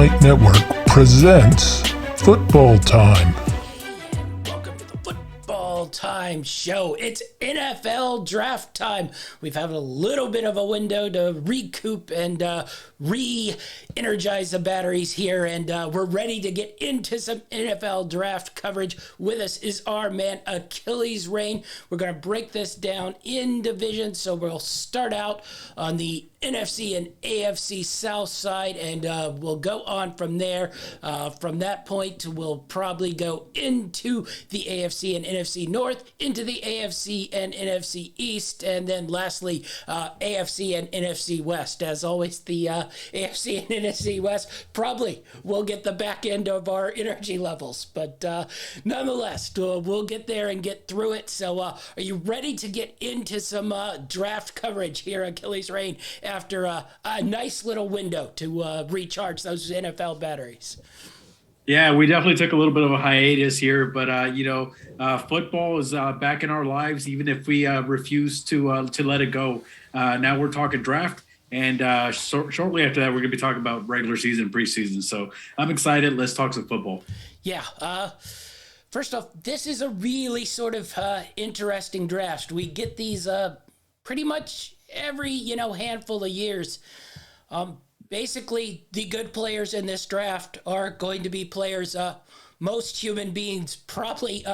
Night Network presents Football Time. Welcome to the Football Time show. It's NFL draft time. We've had a little bit of a window to recoup and re-energize the batteries here, and we're ready to get into some NFL draft coverage. With us is our man Achilles Rain. We're going to break this down in divisions, so we'll start out on the NFC and AFC South side, and we'll go on from there. From that point, we'll probably go into the AFC and NFC North, into the AFC and NFC East, and then lastly, AFC and NFC West. As always, the AFC and NFC West probably will get the back end of our energy levels, but nonetheless, we'll get there and get through it. So are you ready to get into some draft coverage here, Achilles Rain, after a nice little window to recharge those NFL batteries? Yeah, we definitely took a little bit of a hiatus here, but football is back in our lives, even if we refuse to let it go. Now we're talking draft, and shortly after that, we're going to be talking about regular season, preseason. So I'm excited. Let's talk some football. Yeah. First off, this is a really sort of interesting draft. We get these pretty much every handful of years. Basically, the good players in this draft are going to be players most human beings probably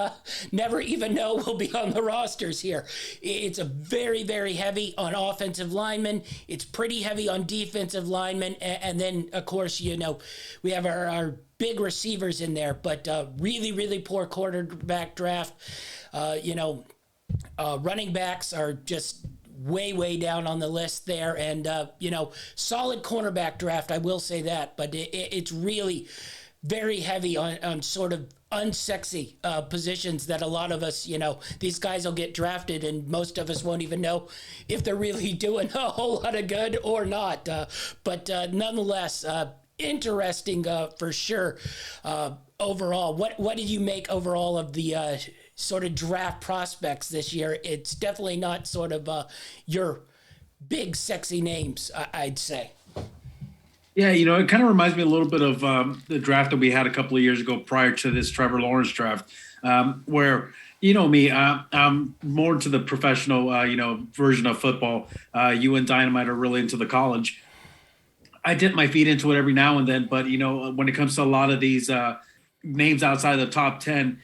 never even know will be on the rosters here. It's a very, very heavy on offensive linemen. It's pretty heavy on defensive linemen. And then, of course, we have our big receivers in there, but really, really poor quarterback draft. Running backs are just way down on the list there, and solid cornerback draft, I will say that, but it's really very heavy on sort of unsexy positions that a lot of us, these guys will get drafted and most of us won't even know if they're really doing a whole lot of good or not, but nonetheless, interesting for sure. Overall, what did you make overall of the sort of draft prospects this year? It's definitely not sort of your big sexy names, I'd say. Yeah, it kind of reminds me a little bit of the draft that we had a couple of years ago prior to this Trevor Lawrence draft, where, me, I'm more into the professional, version of football. You and Dynamite are really into the college. I dip my feet into it every now and then, but, when it comes to a lot of these names outside of the top 10,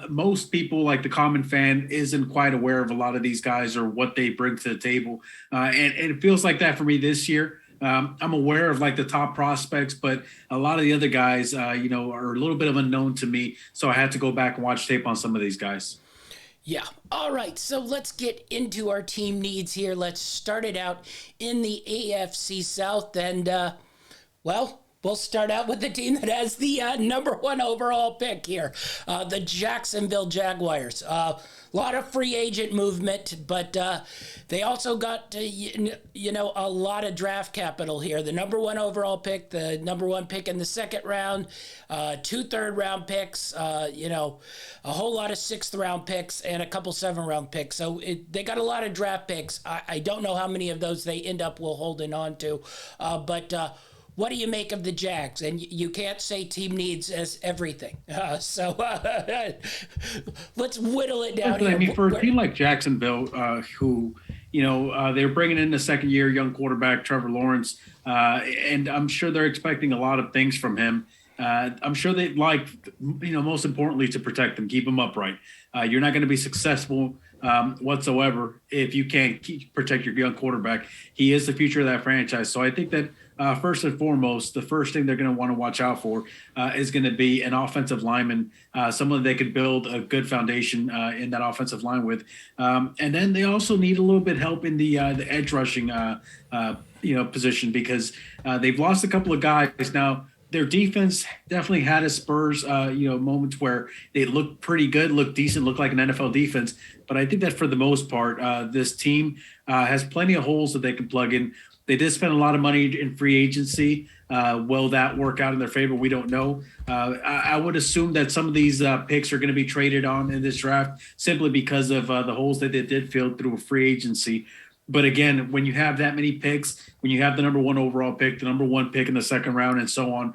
most people, like the common fan, isn't quite aware of a lot of these guys or what they bring to the table. And it feels like that for me this year. I'm aware of like the top prospects, but a lot of the other guys, are a little bit of unknown to me. So I had to go back and watch tape on some of these guys. Yeah. All right. So let's get into our team needs here. Let's start it out in the AFC South. And, we'll start out with the team that has the number one overall pick here, the Jacksonville Jaguars. A lot of free agent movement, but they also got, a lot of draft capital here. The number one overall pick, the number one pick in the second round, 2 third-round picks, a whole lot of sixth-round picks, and a couple seven-round picks. So they got a lot of draft picks. I don't know how many of those they end up holding on to, but what do you make of the Jags? And you can't say team needs as everything. So let's whittle it down here. I mean, for a team like Jacksonville, who, they're bringing in the second-year young quarterback, Trevor Lawrence, and I'm sure they're expecting a lot of things from him. I'm sure they'd like, most importantly, to protect him, keep him upright. You're not going to be successful whatsoever if you can't protect your young quarterback. He is the future of that franchise. So I think that first and foremost, the first thing they're going to want to watch out for is going to be an offensive lineman, someone they could build a good foundation in that offensive line with. And then they also need a little bit help in the edge rushing position, because they've lost a couple of guys. Now, their defense definitely had a Spurs, moments where they looked pretty good, looked decent, looked like an NFL defense. But I think that for the most part, this team has plenty of holes that they can plug in. They did spend a lot of money in free agency. Will that work out in their favor? We don't know. I would assume that some of these picks are going to be traded on in this draft simply because of the holes that they did fill through free agency. But again, when you have that many picks, when you have the number one overall pick, the number one pick in the second round, and so on,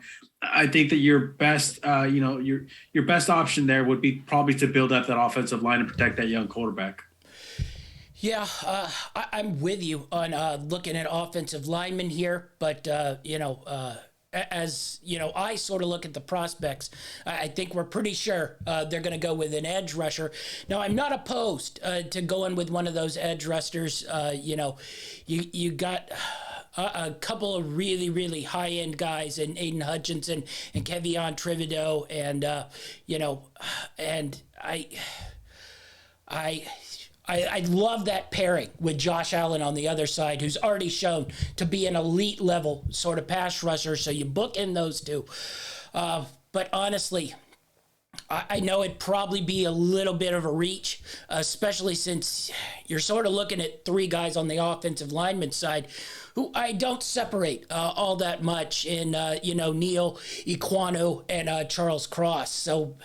I think that your best, your best option there would be probably to build up that offensive line and protect that young quarterback. Yeah, I'm with you on looking at offensive linemen here, but as you know, I sort of look at the prospects. I think we're pretty sure they're going to go with an edge rusher. Now, I'm not opposed to going with one of those edge rushers. You got a couple of really, really high end guys in Aiden Hutchinson and Kevion Thibodeaux, and I love that pairing with Josh Allen on the other side, who's already shown to be an elite level sort of pass rusher. So you book in those two. But honestly, I know it'd probably be a little bit of a reach, especially since you're sort of looking at three guys on the offensive lineman side who I don't separate all that much in, Neil Ekwonu and Charles Cross. So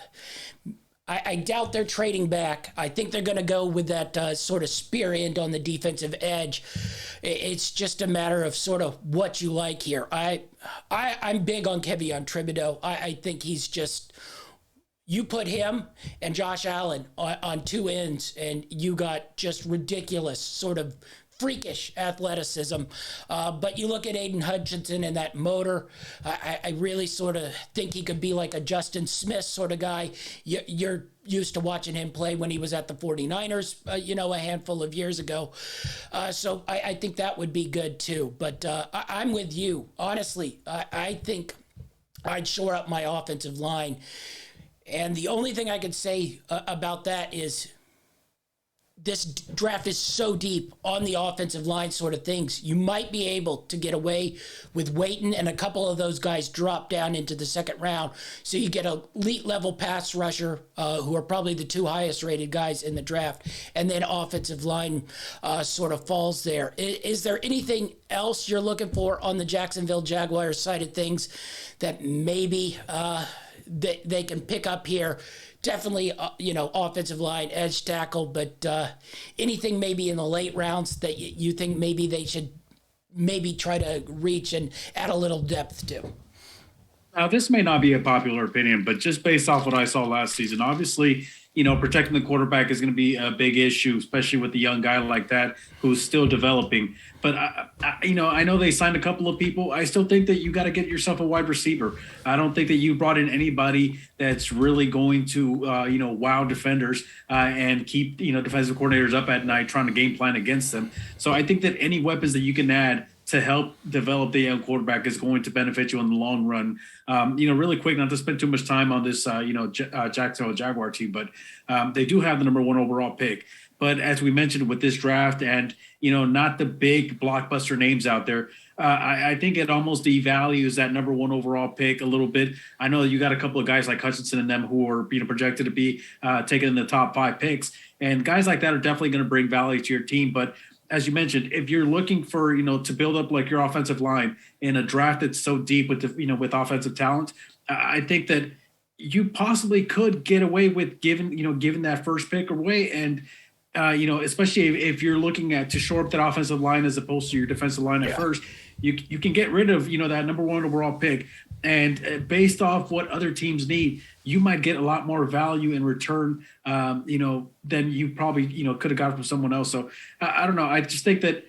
I doubt they're trading back. I think they're going to go with that sort of spear end on the defensive edge. It's just a matter of sort of what you like here. I'm big on Kevion Thibodeaux. I think he's just, you put him and Josh Allen on two ends, and you got just ridiculous sort of freakish athleticism. But you look at Aiden Hutchinson and that motor, I really sort of think he could be like a Justin Smith sort of guy. You're used to watching him play when he was at the 49ers, a handful of years ago. So I think that would be good too. But I'm with you. Honestly, I think I'd shore up my offensive line. And the only thing I could say about that is this draft is so deep on the offensive line sort of things. You might be able to get away with waiting and a couple of those guys drop down into the second round. So you get an elite level pass rusher who are probably the two highest rated guys in the draft. And then offensive line sort of falls there. Is there anything else you're looking for on the Jacksonville Jaguars side of things that maybe they can pick up here? Definitely, offensive line, edge tackle, but anything maybe in the late rounds that you think maybe they should maybe try to reach and add a little depth to? Now, this may not be a popular opinion, but just based off what I saw last season, obviously, protecting the quarterback is going to be a big issue, especially with a young guy like that who's still developing. But, I know they signed a couple of people. I still think that you got to get yourself a wide receiver. I don't think that you brought in anybody that's really going to, wow defenders and keep, defensive coordinators up at night trying to game plan against them. So I think that any weapons that you can add to help develop the young quarterback is going to benefit you in the long run. Really quick, not to spend too much time on this, Jacksonville Jaguar team, but they do have the number one overall pick. But as we mentioned with this draft and, not the big blockbuster names out there, I think it almost devalues that number one overall pick a little bit. I know you got a couple of guys like Hutchinson and them who are, projected to be taken in the top 5 picks. And guys like that are definitely going to bring value to your team. But as you mentioned, if you're looking for, to build up like your offensive line in a draft that's so deep with with offensive talent, I think that you possibly could get away with giving that first pick away. And, especially if you're looking to shore up that offensive line as opposed to your defensive line at first, you can get rid of, that number one overall pick. And based off what other teams need, you might get a lot more value in return, than you probably, could have got from someone else. So I don't know. I just think that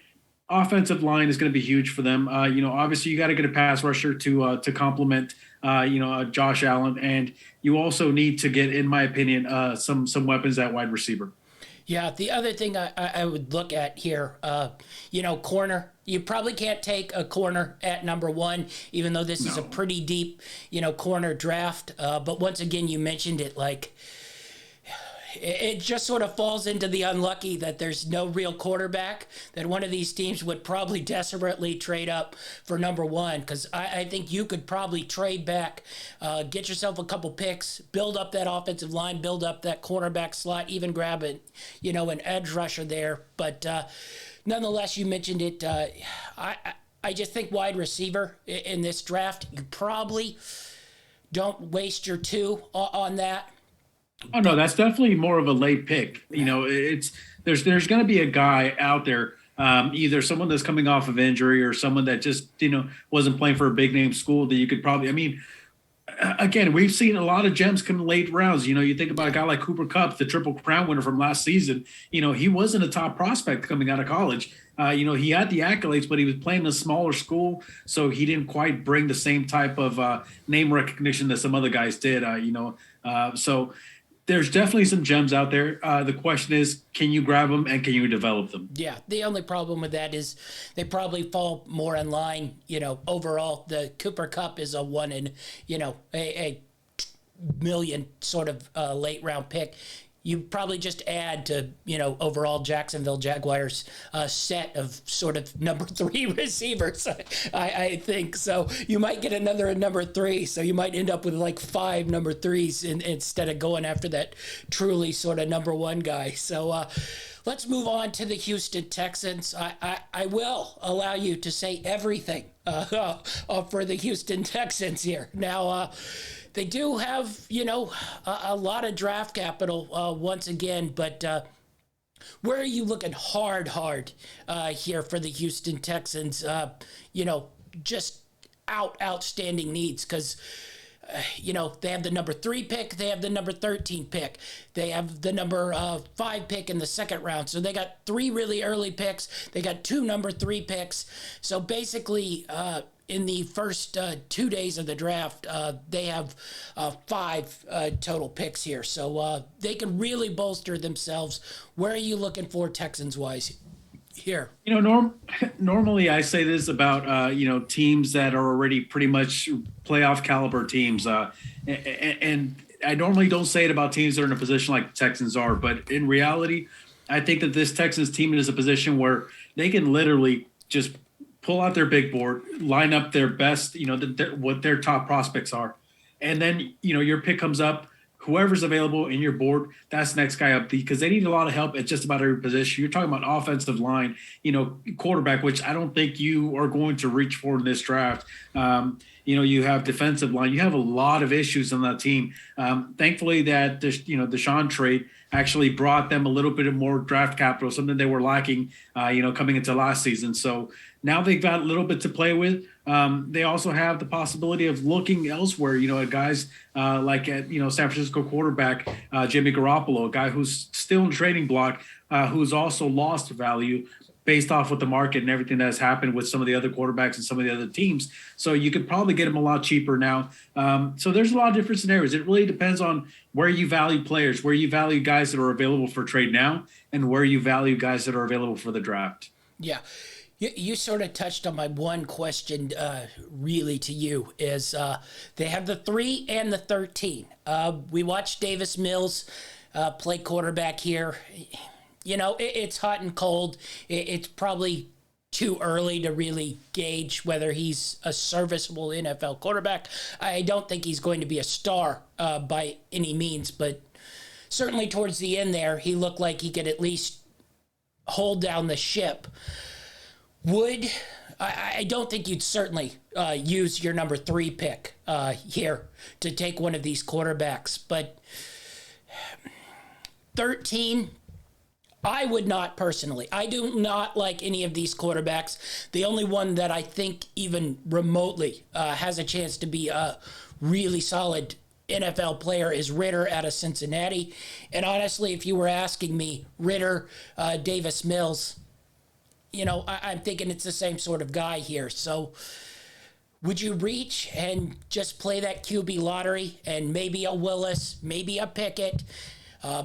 offensive line is going to be huge for them. Obviously you got to get a pass rusher to complement, Josh Allen. And you also need to get, in my opinion, some weapons at wide receiver. Yeah, the other thing I would look at here, corner. You probably can't take a corner at number one, even though this is a pretty deep, corner draft. But once again, you mentioned it, like, it just sort of falls into the unlucky that there's no real quarterback, that one of these teams would probably desperately trade up for number one, because I think you could probably trade back, get yourself a couple picks, build up that offensive line, build up that cornerback slot, even grab an edge rusher there. But nonetheless, you mentioned it. I just think wide receiver in this draft, you probably don't waste your two on that. Oh no, that's definitely more of a late pick. There's going to be a guy out there, either someone that's coming off of injury or someone that just wasn't playing for a big name school that you could probably. again, we've seen a lot of gems come in late rounds. You think about a guy like Cooper Kupp, the Triple Crown winner from last season. He wasn't a top prospect coming out of college. He had the accolades, but he was playing in a smaller school, so he didn't quite bring the same type of name recognition that some other guys did. So there's definitely some gems out there. The question is, can you grab them and can you develop them? Yeah, the only problem with that is they probably fall more in line. Overall, the Cooper Kupp is a one in, a million sort of late round pick. You probably just add to, overall Jacksonville Jaguars set of sort of number 3 receivers, I think. So you might get another number 3. So you might end up with like 5 number 3s instead of going after that truly sort of number 1 guy. So let's move on to the Houston Texans. I will allow you to say everything for the Houston Texans here. Now, they do have, a lot of draft capital once again, but where are you looking hard here for the Houston Texans? Just outstanding needs because, they have the number 3 pick, they have the number 13 pick, they have the number 5 pick in the second round. So they got 3 really early picks, they got 2 number 3 picks. So basically, in the first 2 days of the draft, they have 5 total picks here. So they can really bolster themselves. Where are you looking for Texans-wise here? Normally I say this about, teams that are already pretty much playoff caliber teams. And I normally don't say it about teams that are in a position like the Texans are. But in reality, I think that this Texans team is a position where they can literally just pull out their big board, line up their best, what their top prospects are. And then, your pick comes up, whoever's available in your board, that's the next guy up because they need a lot of help at just about every position. You're talking about offensive line, quarterback, which I don't think you are going to reach for in this draft. You have defensive line. You have a lot of issues on that team. Thankfully that, the Deshaun trade actually brought them a little bit of more draft capital, something they were lacking, coming into last season. So now they've got a little bit to play with. They also have the possibility of looking elsewhere, at guys like at, San Francisco quarterback, Jimmy Garoppolo, a guy who's still in trading block, who's also lost value based off with the market and everything that has happened with some of the other quarterbacks and some of the other teams. So you could probably get him a lot cheaper now. So there's a lot of different scenarios. It really depends on where you value players, where you value guys that are available for trade now, and where you value guys that are available for the draft. Yeah. You sort of touched on my one question, really, to you, is they have the 3 and the 13. We watched Davis Mills play quarterback here. It's hot and cold. It's probably too early to really gauge whether he's a serviceable NFL quarterback. I don't think he's going to be a star by any means, but certainly towards the end there, he looked like he could at least hold down the ship. I don't think you'd certainly use your number 3 pick here to take one of these quarterbacks, but 13, I would not personally. I do not like any of these quarterbacks. The only one that I think even remotely has a chance to be a really solid NFL player is Ritter out of Cincinnati. And honestly, if you were asking me, Ritter, Davis Mills, I'm thinking it's the same sort of guy here. So would you reach and just play that QB lottery and maybe a Willis, maybe a Pickett,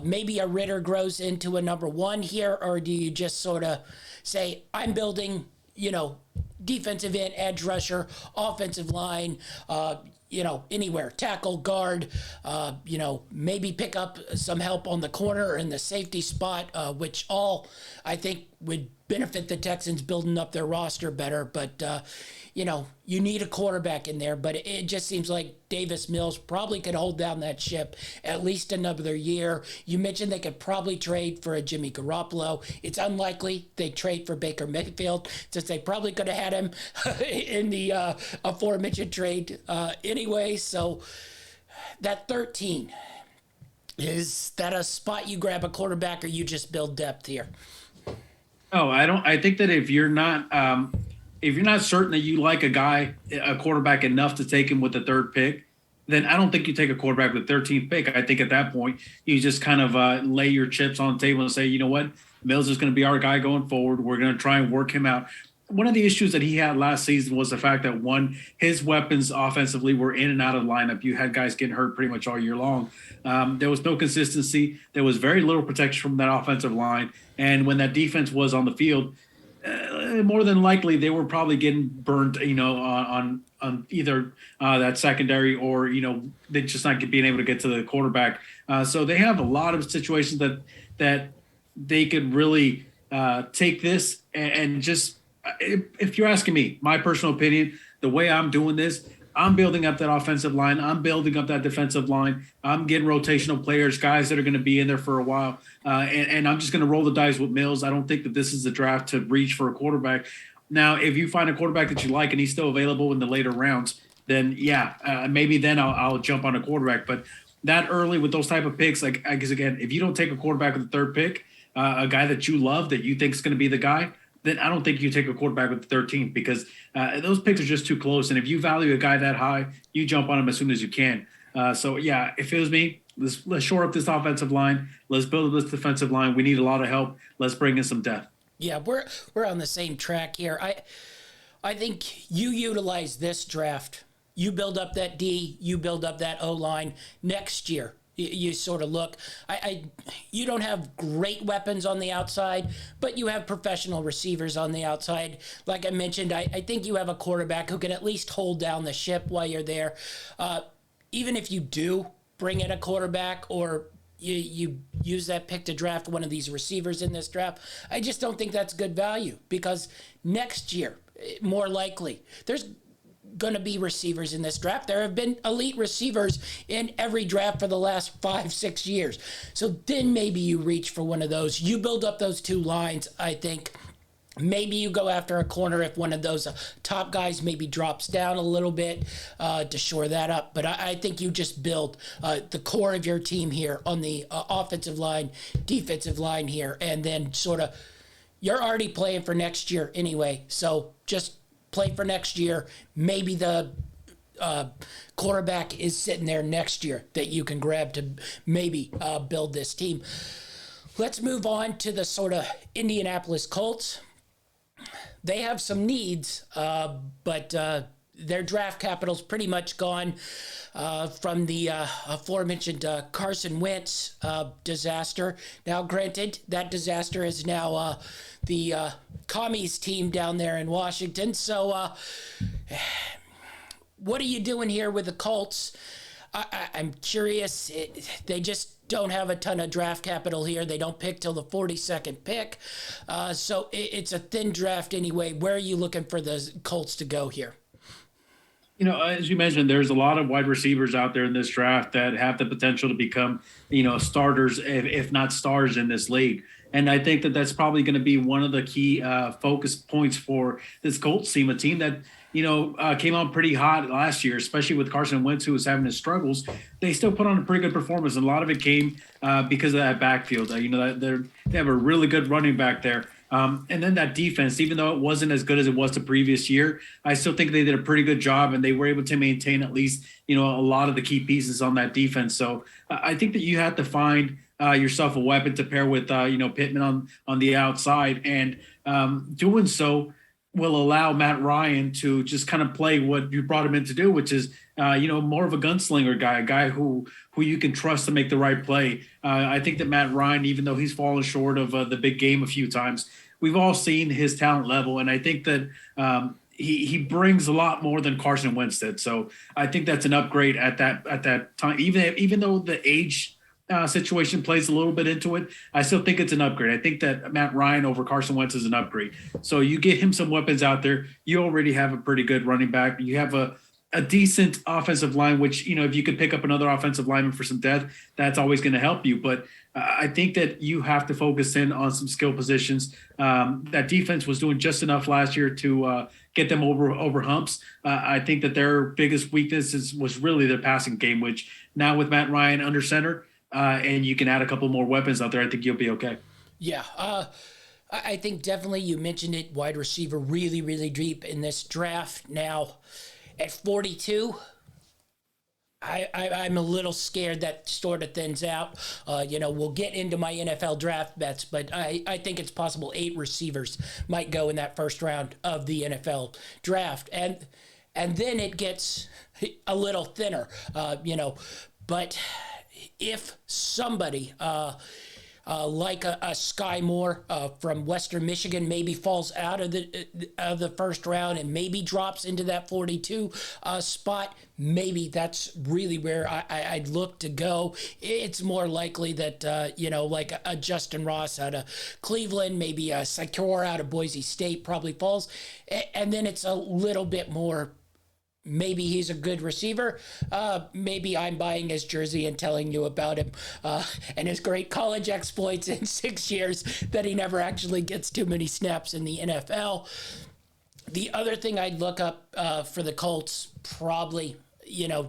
maybe a Ritter grows into a number 1 here? Or do you just sort of say, I'm building, defensive end, edge rusher, offensive line, anywhere, tackle, guard, maybe pick up some help on the corner and the safety spot, which all I think would benefit the Texans building up their roster better. But, you need a quarterback in there, but it just seems like Davis Mills probably could hold down that ship at least another year. You mentioned they could probably trade for a Jimmy Garoppolo. It's unlikely they trade for Baker Mayfield since they probably could have had him in the aforementioned trade anyway. So that 13, is that a spot you grab a quarterback or you just build depth here? No, I don't. I think that if you're not certain that you like a quarterback enough to take him with the 3rd pick, then I don't think you take a quarterback with the 13th pick. I think at that point, you just kind of lay your chips on the table and say, you know what, Mills is going to be our guy going forward. We're going to try and work him out. One of the issues that he had last season was the fact that, one, his weapons offensively were in and out of the lineup. You had guys getting hurt pretty much all year long. There was no consistency. There was very little protection from that offensive line. And when that defense was on the field, more than likely they were probably getting burnt, on either that secondary or, they just not being able to get to the quarterback. So they have a lot of situations that they could really take this and just, if you're asking me, my personal opinion, the way I'm doing this, I'm building up that offensive line. I'm building up that defensive line. I'm getting rotational players, guys that are going to be in there for a while. And I'm just going to roll the dice with Mills. I don't think that this is the draft to reach for a quarterback. Now, if you find a quarterback that you like and he's still available in the later rounds, then maybe then I'll jump on a quarterback. But that early with those type of picks, like, I guess, again, if you don't take a quarterback with the third pick, a guy that you love, that you think is going to be the guy, then I don't think you take a quarterback with the 13th, because those picks are just too close. And if you value a guy that high, you jump on him as soon as you can. If it was me, let's shore up this offensive line. Let's build this defensive line. We need a lot of help. Let's bring in some depth. Yeah, we're on the same track here. I think you utilize this draft. You build up that D. You build up that O-line next year. You sort of look. You don't have great weapons on the outside, but you have professional receivers on the outside. Like I mentioned, I think you have a quarterback who can at least hold down the ship while you're there. Even if you do bring in a quarterback, or you use that pick to draft one of these receivers in this draft, I just don't think that's good value, because next year, more likely, there's going to be receivers in this draft. There have been elite receivers in every draft for the last 5-6 years. So then maybe you reach for one of those. You build up those two lines, I think. Maybe you go after a corner if one of those top guys maybe drops down a little bit to shore that up. But I think you just build the core of your team here on the offensive line, defensive line here, and then sort of, you're already playing for next year anyway. So just play for next year. Maybe the quarterback is sitting there next year that you can grab to maybe build this team. Let's move on to the sort of Indianapolis Colts. They have some needs, but their draft capital's pretty much gone from the aforementioned Carson Wentz disaster. Now, granted, that disaster is now the commies team down there in Washington. So what are you doing here with the Colts? I'm curious. They just don't have a ton of draft capital here. They don't pick till the 42nd pick. So it's a thin draft anyway. Where are you looking for the Colts to go here? As you mentioned, there's a lot of wide receivers out there in this draft that have the potential to become, starters, if not stars in this league. And I think that that's probably going to be one of the key focus points for this Colts team, a team that, came out pretty hot last year, especially with Carson Wentz, who was having his struggles. They still put on a pretty good performance. And a lot of it came because of that backfield. They have a really good running back there. And then that defense, even though it wasn't as good as it was the previous year, I still think they did a pretty good job, and they were able to maintain at least, a lot of the key pieces on that defense. So I think that you have to find yourself a weapon to pair with, Pittman on the outside. And doing so will allow Matt Ryan to just kind of play what you brought him in to do, which is, more of a gunslinger guy, a guy who you can trust to make the right play. I think that Matt Ryan, even though he's fallen short of the big game a few times, we've all seen his talent level. And I think that he brings a lot more than Carson Wentz did. So I think that's an upgrade at that time, even though the age situation plays a little bit into it, I still think it's an upgrade. I think that Matt Ryan over Carson Wentz is an upgrade. So you get him some weapons out there. You already have a pretty good running back. You have a decent offensive line, which, if you could pick up another offensive lineman for some depth, that's always going to help you. But I think that you have to focus in on some skill positions. That defense was doing just enough last year to get them over humps. I think that their biggest weakness was really their passing game, which now with Matt Ryan under center, and you can add a couple more weapons out there, I think you'll be okay. Yeah. I think definitely, you mentioned it, wide receiver really, really deep in this draft. Now, at 42, I'm a little scared that sort of thins out. We'll get into my NFL draft bets, but I think it's possible 8 receivers might go in that first round of the NFL draft. And then it gets a little thinner, But if somebody like a Sky Moore from Western Michigan maybe falls out of the first round and maybe drops into that 42 spot, maybe that's really where I'd look to go. It's more likely that, like a Justin Ross out of Cleveland, maybe a Secure out of Boise State probably falls. And then it's a little bit more, maybe he's a good receiver. Maybe I'm buying his jersey and telling you about him and his great college exploits in 6 years that he never actually gets too many snaps in the NFL. The other thing I'd look up for the Colts, probably,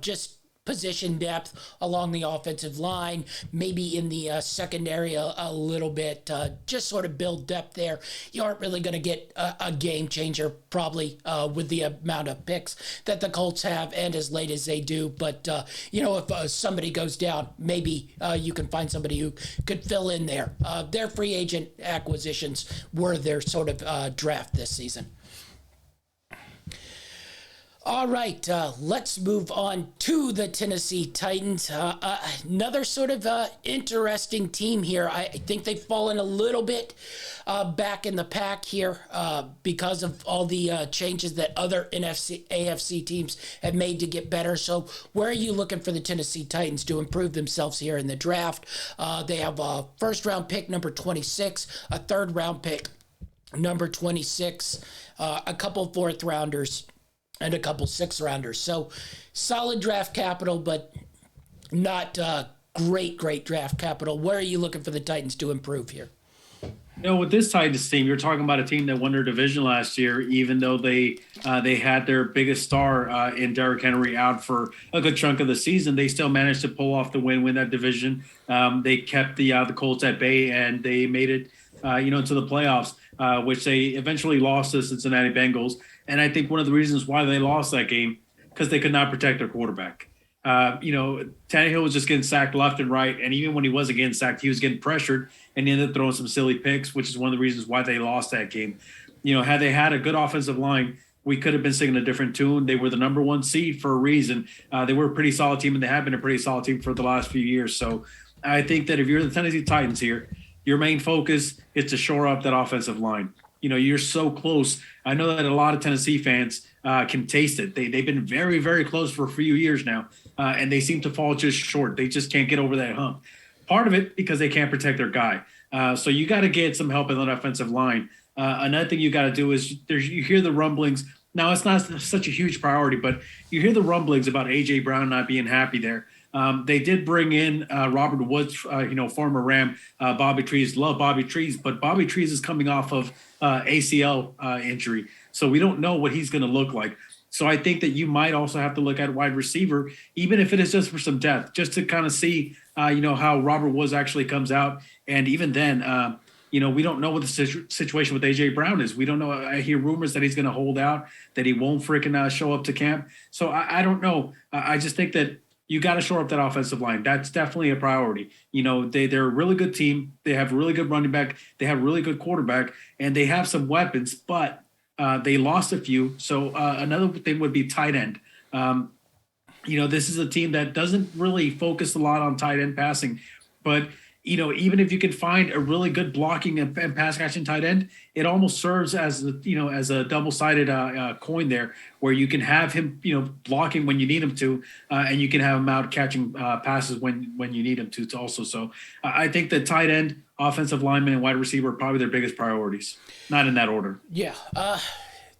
just position depth along the offensive line, maybe in the secondary a little bit, just sort of build depth there. You aren't really going to get a game changer probably with the amount of picks that the Colts have and as late as they do. But, if somebody goes down, maybe you can find somebody who could fill in there. Their free agent acquisitions were their sort of draft this season. All right, let's move on to the Tennessee Titans. Another sort of interesting team here. I think they've fallen a little bit back in the pack here because of all the changes that other AFC teams have made to get better. So where are you looking for the Tennessee Titans to improve themselves here in the draft? They have a first-round pick, number 26, a third-round pick, number 26, a couple fourth-rounders, and a couple 6-rounders. So solid draft capital, but not great draft capital. Where are you looking for the Titans to improve here? With this Titans team, you're talking about a team that won their division last year, even though they had their biggest star in Derrick Henry out for a good chunk of the season. They still managed to pull off the win that division. They kept the Colts at bay, and they made it, to the playoffs, which they eventually lost to the Cincinnati Bengals. And I think one of the reasons why they lost that game, because they could not protect their quarterback. Tannehill was just getting sacked left and right. And even when he wasn't getting sacked, he was getting pressured and he ended up throwing some silly picks, which is one of the reasons why they lost that game. Had they had a good offensive line, we could have been singing a different tune. They were the number 1 seed for a reason. They were a pretty solid team, and they have been a pretty solid team for the last few years. So I think that if you're the Tennessee Titans here, your main focus is to shore up that offensive line. You're so close. I know that a lot of Tennessee fans can taste it. They've been very, very close for a few years now, and they seem to fall just short. They just can't get over that hump. Part of it because they can't protect their guy. So you got to get some help in that offensive line. Another thing you got to do is you hear the rumblings. Now, it's not such a huge priority, but you hear the rumblings about A.J. Brown not being happy there. They did bring in Robert Woods, former Ram, Bobby Trees. Love Bobby Trees, but Bobby Trees is coming off of ACL injury. So we don't know what he's going to look like. So I think that you might also have to look at wide receiver, even if it is just for some depth, just to kind of see, how Robert Woods actually comes out. And even then, we don't know what the situation with A.J. Brown is. We don't know. I hear rumors that he's going to hold out, that he won't freaking show up to camp. So I don't know. I just think that you got to shore up that offensive line. That's definitely a priority. They're a really good team. They have a really good running back. They have a really good quarterback, and they have some weapons, but they lost a few. So another thing would be tight end. This is a team that doesn't really focus a lot on tight end passing, but even if you can find a really good blocking and pass catching tight end, it almost serves as a double-sided coin there, where you can have him, blocking when you need him to, and you can have him out catching passes when you need him to also. So I think the tight end, offensive lineman, and wide receiver are probably their biggest priorities. Not in that order. Yeah.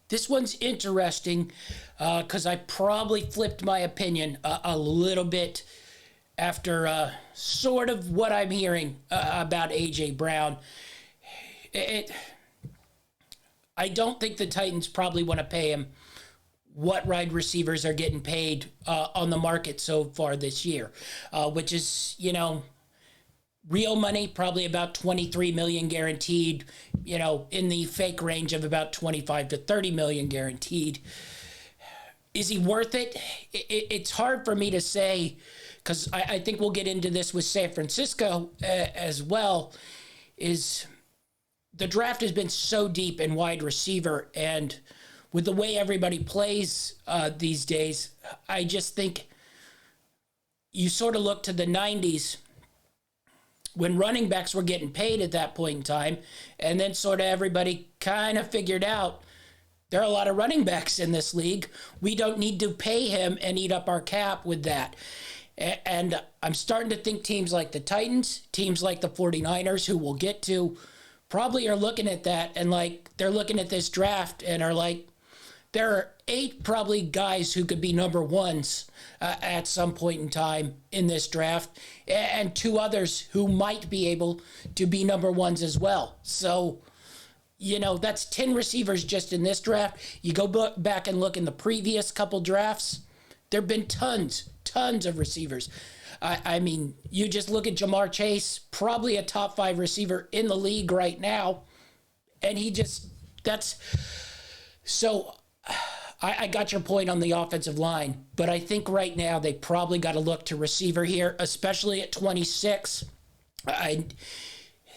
This one's interesting because I probably flipped my opinion a little bit after sort of what I'm hearing about A.J. Brown. I don't think the Titans probably want to pay him what wide receivers are getting paid on the market so far this year, which is, real money, probably about $23 million guaranteed, in the fake range of about $25 to $30 million guaranteed. Is he worth it? It's hard for me to say because I think we'll get into this with San Francisco as well. Is the draft has been so deep in wide receiver, and with the way everybody plays these days, I just think you sort of look to the 90s when running backs were getting paid at that point in time, and then sort of everybody kind of figured out there are a lot of running backs in this league. We don't need to pay him and eat up our cap with that. And I'm starting to think teams like the Titans, teams like the 49ers, who we'll get to, probably are looking at that and like they're looking at this draft and are like, there are 8 probably guys who could be number ones at some point in time in this draft, and 2 others who might be able to be number ones as well. So, that's 10 receivers just in this draft. You go back and look in the previous couple drafts, there have been tons of receivers. I mean, you just look at Jamar Chase, probably a top 5 receiver in the league right now. And I got your point on the offensive line, but I think right now they probably got to look to receiver here, especially at 26.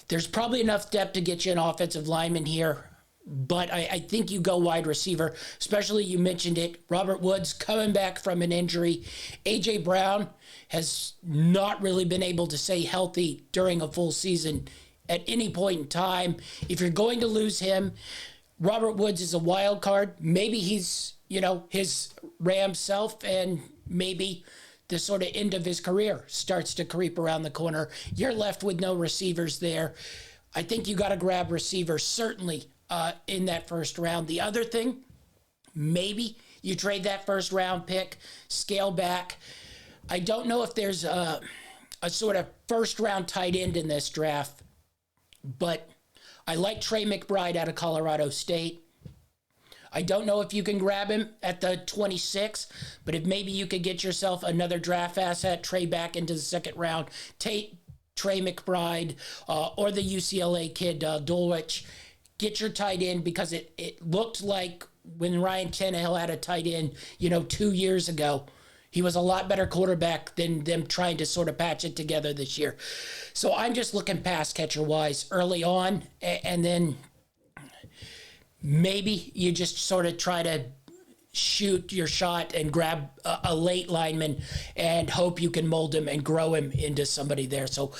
There's probably enough depth to get you an offensive lineman here, but I think you go wide receiver, especially you mentioned it. Robert Woods coming back from an injury. A.J. Brown has not really been able to stay healthy during a full season at any point in time. If you're going to lose him, Robert Woods is a wild card. Maybe he's, his Ram self, and maybe the sort of end of his career starts to creep around the corner. You're left with no receivers there. I think you got to grab receivers, certainly, in that first round. The other thing, maybe you trade that first round pick, scale back. I don't know if there's a sort of first round tight end in this draft, but I like Trey McBride out of Colorado State. I don't know if you can grab him at the 26, but if maybe you could get yourself another draft asset, trade back into the second round, take Trey McBride or the UCLA kid Dulwich, get your tight end, because it looked like when Ryan Tannehill had a tight end, 2 years ago, he was a lot better quarterback than them trying to sort of patch it together this year. So I'm just looking pass catcher wise early on, and then maybe you just sort of try to shoot your shot and grab a late lineman and hope you can mold him and grow him into somebody there. So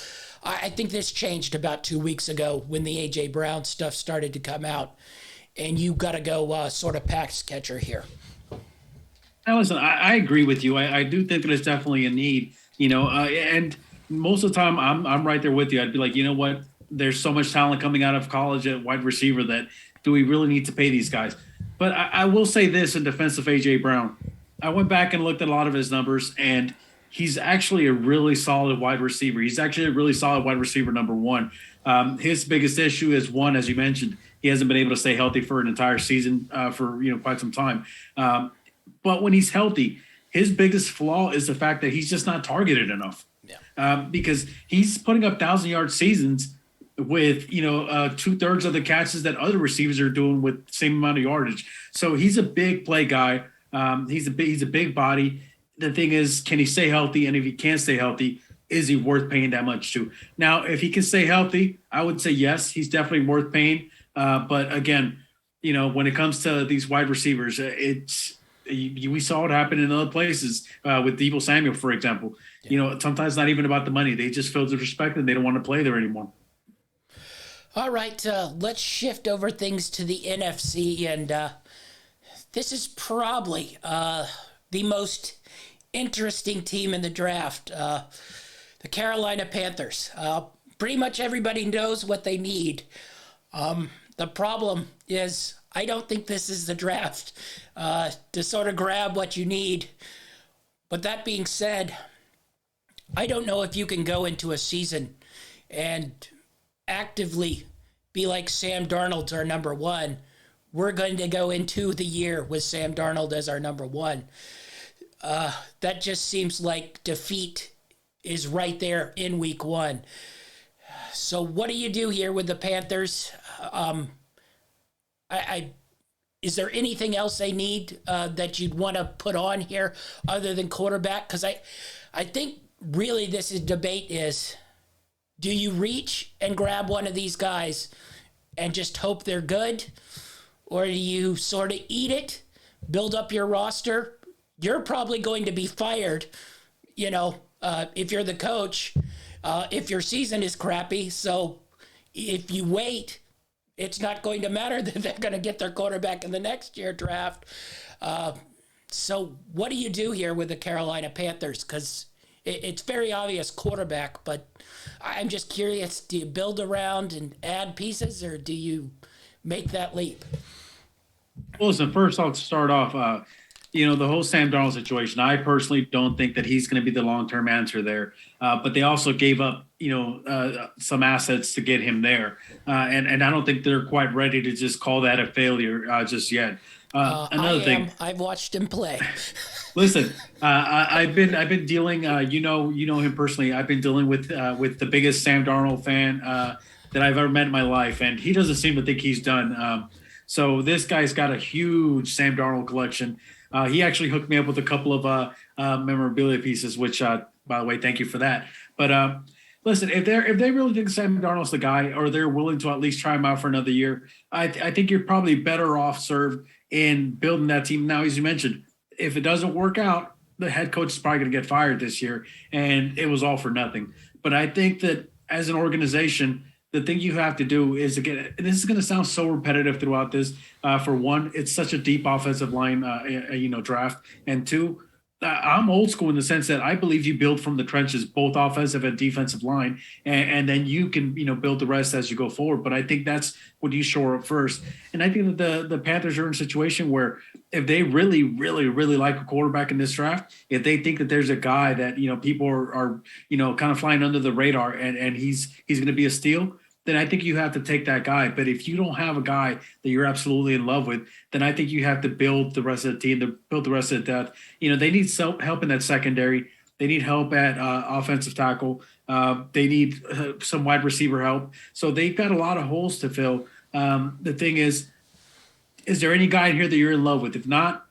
I think this changed about 2 weeks ago when the A.J. Brown stuff started to come out, and you got to go sort of pass catcher here. Now, listen, I agree with you. I do think that it's definitely a need, and most of the time I'm right there with you. I'd be like, you know what? There's so much talent coming out of college at wide receiver that do we really need to pay these guys? But I will say this in defense of A.J. Brown. I went back and looked at a lot of his numbers, and he's actually a really solid wide receiver. He's actually a really solid wide receiver, number one. His biggest issue is, one, as you mentioned, he hasn't been able to stay healthy for an entire season for quite some time. But when he's healthy, his biggest flaw is the fact that he's just not targeted enough. Yeah. Because he's putting up 1,000-yard seasons with 2/3 of the catches that other receivers are doing with the same amount of yardage. So he's a big play guy. He's a big body. The thing is, can he stay healthy? And if he can't stay healthy, is he worth paying that much to? Now, if he can stay healthy, I would say yes, he's definitely worth paying. But again, when it comes to these wide receivers, we saw it happen in other places with Deebo Samuel, for example. Yeah. Sometimes not even about the money. They just feel disrespected and they don't want to play there anymore. All right, let's shift over things to the NFC, and this is probably the most interesting team in the draft, the Carolina Panthers. Pretty much everybody knows what they need. The problem is I don't think this is the draft to sort of grab what you need. But that being said, I don't know if you can go into a season and actively be like Sam Darnold's our number one. We're going to go into the year with Sam Darnold as our number one. That just seems like defeat is right there in week one. So what do you do here with the Panthers? I is there anything else they need that you'd want to put on here other than quarterback? Because I think really this is debate is, do you reach and grab one of these guys and just hope they're good? Or do you sort of eat it, build up your roster? You're probably going to be fired, if you're the coach, if your season is crappy. So if you wait, it's not going to matter that they're going to get their quarterback in the next year draft. So what do you do here with the Carolina Panthers? Because it's very obvious quarterback, but I'm just curious, do you build around and add pieces, or do you make that leap? Well, listen, first I'll start off, the whole Sam Darnold situation. I personally don't think that he's going to be the long-term answer there. But they also gave up, some assets to get him there. And I don't think they're quite ready to just call that a failure just yet. Another thing, I've watched him play. Listen, I've been dealing, you know him personally. I've been dealing with the biggest Sam Darnold fan that I've ever met in my life. And he doesn't seem to think he's done. So this guy's got a huge Sam Darnold collection. He actually hooked me up with a couple of memorabilia pieces, which, by the way, thank you for that. But listen, if they really think Sam Darnold's the guy, or they're willing to at least try him out for another year, I think you're probably better off served in building that team. Now, as you mentioned, if it doesn't work out, the head coach is probably going to get fired this year, and it was all for nothing. But I think that as an organization, the thing you have to do is to get – this is going to sound so repetitive throughout this. For one, it's such a deep offensive line, draft. And two, I'm old school in the sense that I believe you build from the trenches, both offensive and defensive line, and then you can, build the rest as you go forward. But I think that's what you shore up first. And I think that the Panthers are in a situation where if they really, really, really like a quarterback in this draft, if they think that there's a guy that, people are kind of flying under the radar and he's going to be a steal, then I think you have to take that guy. But if you don't have a guy that you're absolutely in love with, then I think you have to build the rest of the team, to build the rest of the depth. They need help in that secondary. They need help at offensive tackle. They need some wide receiver help. So they've got a lot of holes to fill. The thing is there any guy in here that you're in love with? If not,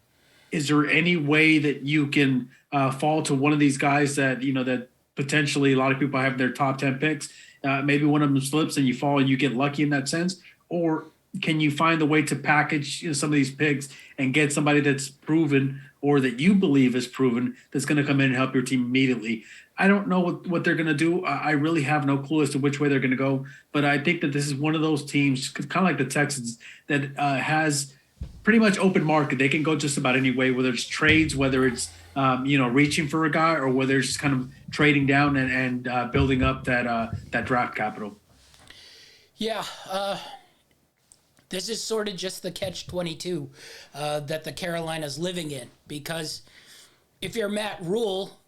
is there any way that you can fall to one of these guys that, that potentially a lot of people have their top 10 picks? Maybe one of them slips and you fall and you get lucky in that sense? Or can you find a way to package some of these picks and get somebody that's proven or that you believe is proven that's going to come in and help your team immediately? I don't know what they're going to do. I really have no clue as to which way they're going to go. But I think that this is one of those teams, kind of like the Texans, that has pretty much open market. They can go just about any way, whether it's trades, whether it's reaching for a guy, or whether it's just kind of trading down and building up that draft capital. Yeah, this is sort of just the catch-22 that the Carolina's living in, because if you're Matt Rule,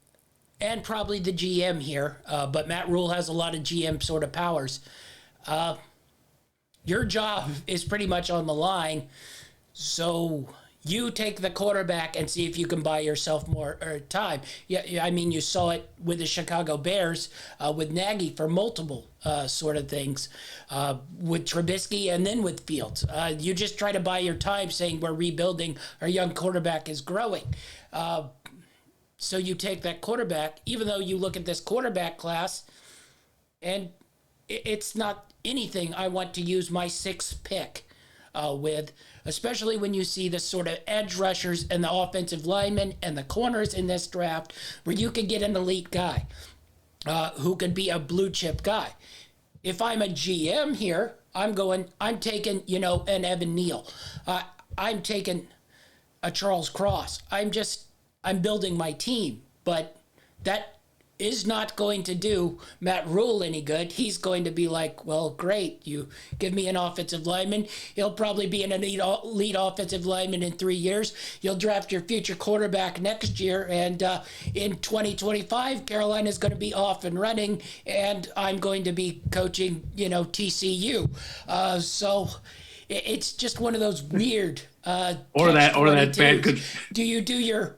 and probably the GM here, but Matt Rule has a lot of GM sort of powers, your job is pretty much on the line. So you take the quarterback and see if you can buy yourself more time. Yeah, I mean, you saw it with the Chicago Bears with Nagy for multiple sort of things, with Trubisky and then with Fields. You just try to buy your time saying we're rebuilding, our young quarterback is growing. So you take that quarterback, even though you look at this quarterback class, and it's not anything I want to use my sixth pick with, especially when you see the sort of edge rushers and the offensive linemen and the corners in this draft, where you can get an elite guy who can be a blue chip guy. If I'm a GM here, I'm taking, an Evan Neal. I'm taking a Charles Cross. I'm building my team, but that is not going to do Matt Rule any good. He's going to be like, well, great, you give me an offensive lineman. He'll probably be an elite offensive lineman in 3 years. You'll draft your future quarterback next year, and in 2025, Carolina's going to be off and running, and I'm going to be coaching, TCU. So it's just one of those weird or that bad. Do you do your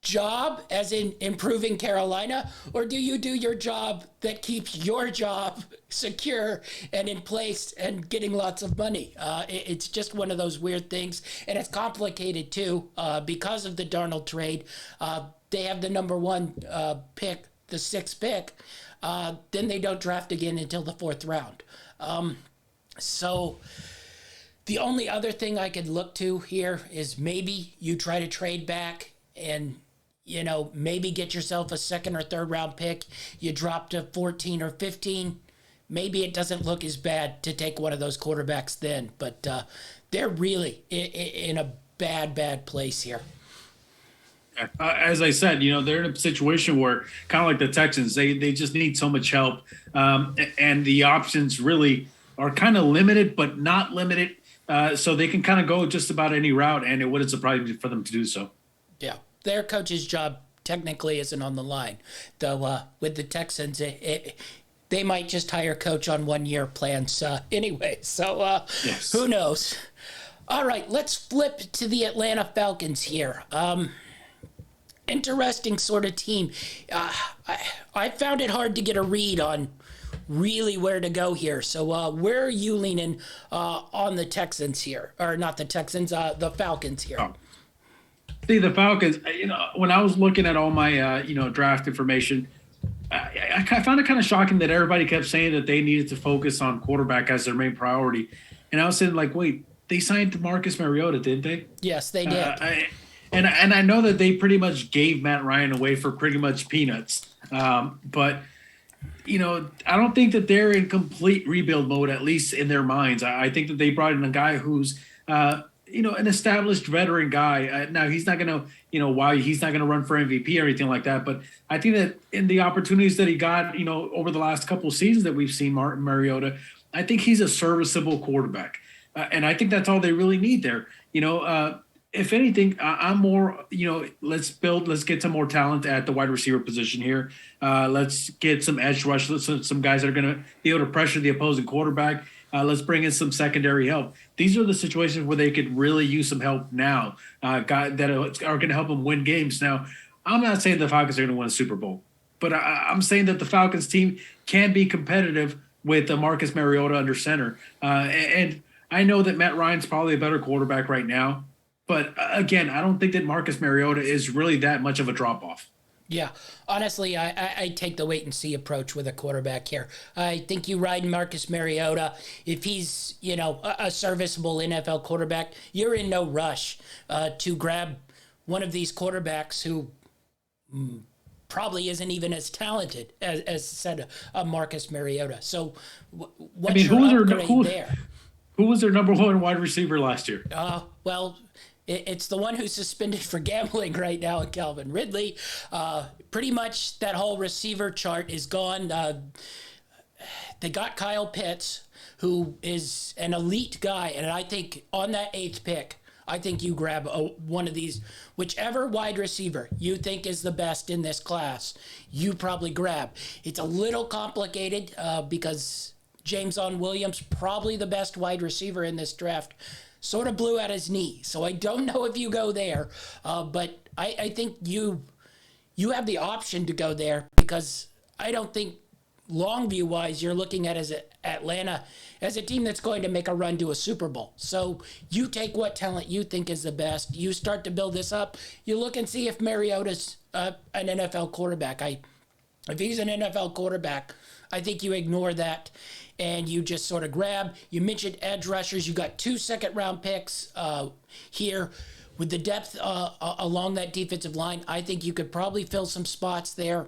job, as in improving Carolina, or do you do your job that keeps your job secure and in place and getting lots of money? It's just one of those weird things, and it's complicated too because of the Darnold trade. They have the number one pick, the sixth pick. Then they don't draft again until the fourth round. So the only other thing I could look to here is maybe you try to trade back and maybe get yourself a second or third round pick. You drop to 14 or 15. Maybe it doesn't look as bad to take one of those quarterbacks then, but they're really in a bad place here. As I said, they're in a situation where kind of like the Texans, they just need so much help. And the options really are kind of limited, but not limited. So they can kind of go just about any route, and it wouldn't surprise me for them to do so. Yeah. Their coach's job technically isn't on the line, though. With the Texans, they might just hire a coach on 1 year plans anyway. So yes. Who knows? All right, let's flip to the Atlanta Falcons here. Interesting sort of team. I found it hard to get a read on really where to go here. So where are you leaning on the Texans here, or not the Texans, the Falcons here? Oh. See, the Falcons, when I was looking at all my, draft information, I found it kind of shocking that everybody kept saying that they needed to focus on quarterback as their main priority. And I was saying, wait, they signed Marcus Mariota, didn't they? Yes, they did. And I know that they pretty much gave Matt Ryan away for pretty much peanuts. But, I don't think that they're in complete rebuild mode, at least in their minds. I think that they brought in a guy who's an established veteran guy. Now he's not going to, he's not going to run for MVP or anything like that. But I think that in the opportunities that he got, over the last couple of seasons that we've seen Martin Mariota, I think he's a serviceable quarterback. And I think that's all they really need there. If anything, I'm more, let's get some more talent at the wide receiver position here. Let's get some edge rush, some guys that are going to be able to pressure the opposing quarterback. Let's bring in some secondary help. These are the situations where they could really use some help now, guys that are going to help them win games. Now, I'm not saying the Falcons are going to win a Super Bowl, but I'm saying that the Falcons team can be competitive with Marcus Mariota under center. And I know that Matt Ryan's probably a better quarterback right now. But again, I don't think that Marcus Mariota is really that much of a drop-off. Yeah, honestly, I take the wait-and-see approach with a quarterback here. I think you ride Marcus Mariota. If he's, a serviceable NFL quarterback, you're in no rush to grab one of these quarterbacks who probably isn't even as talented as said Marcus Mariota. So what's your upgrade there? Who was their number one wide receiver last year? Well, it's the one who's suspended for gambling right now, Calvin Ridley. Pretty much that whole receiver chart is gone. They got Kyle Pitts, who is an elite guy, and I think on that eighth pick, I think you grab one of these, whichever wide receiver you think is the best in this class, you probably grab. It's a little complicated because James Williams, probably the best wide receiver in this draft, sort of blew out his knee. So I don't know if you go there, but I think you have the option to go there because I don't think long view wise you're looking at as Atlanta as a team that's going to make a run to a Super Bowl. So you take what talent you think is the best. You start to build this up. You look and see if Mariota's an NFL quarterback. If he's an NFL quarterback, I think you ignore that and you just sort of grab. You mentioned edge rushers. You got 2 second-round picks here. With the depth along that defensive line, I think you could probably fill some spots there.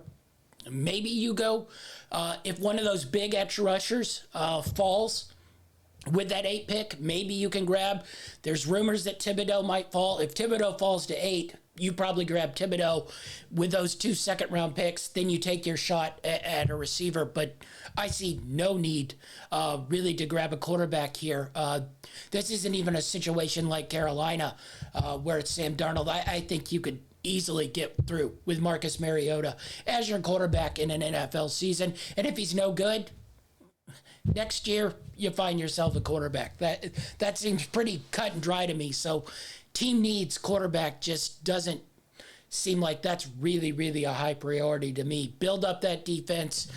Maybe you go, if one of those big edge rushers falls with that 8 pick, maybe you can grab. There's rumors that Thibodeau might fall. If Thibodeau falls to 8, you probably grab Thibodeau with those 2 second-round picks. Then you take your shot at a receiver. But I see no need really to grab a quarterback here. This isn't even a situation like Carolina where it's Sam Darnold. I think you could easily get through with Marcus Mariota as your quarterback in an NFL season. And if he's no good, next year you find yourself a quarterback. That seems pretty cut and dry to me. So team needs quarterback just doesn't seem like that's really, really a high priority to me. Build up that defense,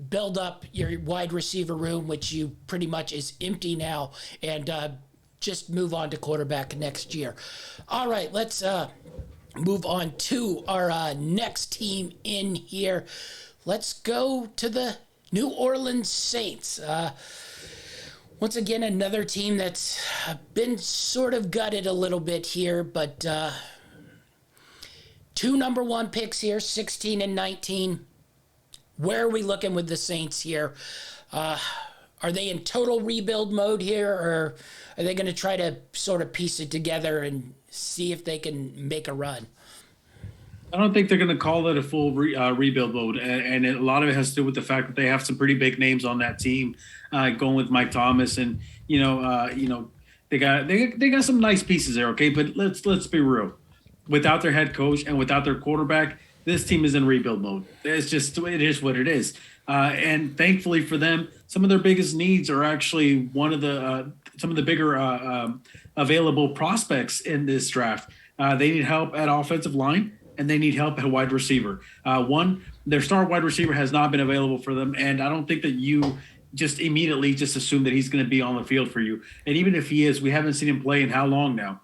build up your wide receiver room, which you pretty much is empty now, and just move on to quarterback next year. All right, let's move on to our next team in here. Let's go to the New Orleans Saints. Once again, another team that's been sort of gutted a little bit here, but 2 number 1 picks here, 16 and 19. Where are we looking with the Saints here? Are they in total rebuild mode here, or are they going to try to sort of piece it together and see if they can make a run? I don't think they're going to call it a full rebuild mode, and a lot of it has to do with the fact that they have some pretty big names on that team, going with Mike Thomas, and they got some nice pieces there. Okay, but let's be real. Without their head coach and without their quarterback, this team is in rebuild mode. It is what it is. And thankfully for them, some of their biggest needs are actually some of the bigger available prospects in this draft. They need help at offensive line, and they need help at wide receiver. Their star wide receiver has not been available for them, and I don't think that you just immediately just assume that he's going to be on the field for you. And even if he is, we haven't seen him play in how long now?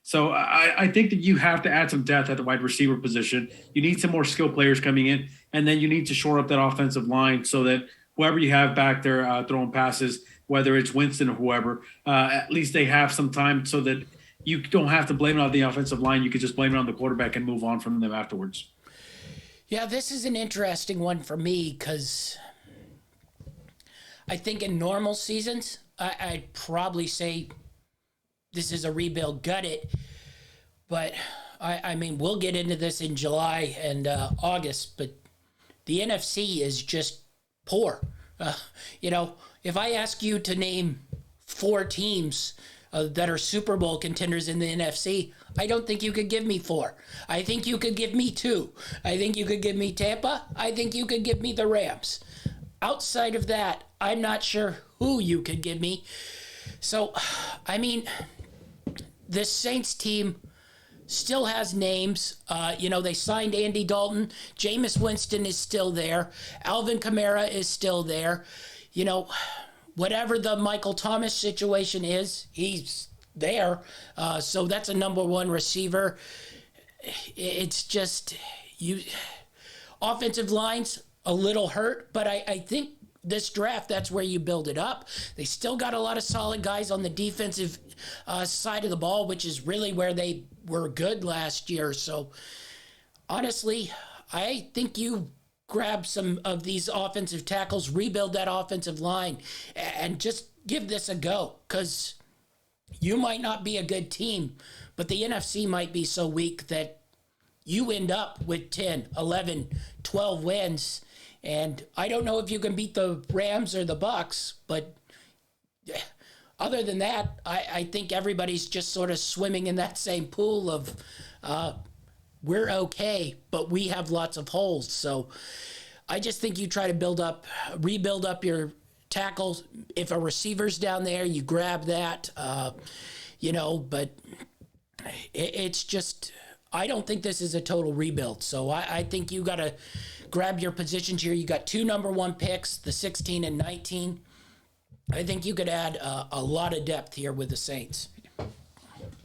So I think that you have to add some depth at the wide receiver position. You need some more skilled players coming in, and then you need to shore up that offensive line so that whoever you have back there throwing passes, whether it's Winston or whoever, at least they have some time so that you don't have to blame it on the offensive line. You could just blame it on the quarterback and move on from them afterwards. Yeah, this is an interesting one for me because I think in normal seasons, I'd probably say this is a rebuild, gut it. But, I mean, we'll get into this in July and August, but the NFC is just poor. If I ask you to name 4 teams that are Super Bowl contenders in the NFC, I don't think you could give me 4. I think you could give me 2. I think you could give me Tampa. I think you could give me the Rams. Outside of that, I'm not sure who you could give me. So, I mean, this Saints team still has names. They signed Andy Dalton. Jameis Winston is still there. Alvin Kamara is still there. Whatever the Michael Thomas situation is, he's there. So that's a number 1 receiver. It's just offensive line's a little hurt, but I think this draft, that's where you build it up. They still got a lot of solid guys on the defensive side of the ball, which is really where they were good last year. So honestly, I think you grab some of these offensive tackles, rebuild that offensive line, and just give this a go, because you might not be a good team, but the NFC might be so weak that you end up with 10, 11, 12 wins. And I don't know if you can beat the Rams or the Bucs, but other than that, I think everybody's just sort of swimming in that same pool of we're okay, but we have lots of holes. So I just think you try to rebuild up your tackles. If a receiver's down there, you grab that, but it's just, I don't think this is a total rebuild. So I think you got to grab your positions here. You got 2 number 1 picks, the 16 and 19. I think you could add a lot of depth here with the Saints.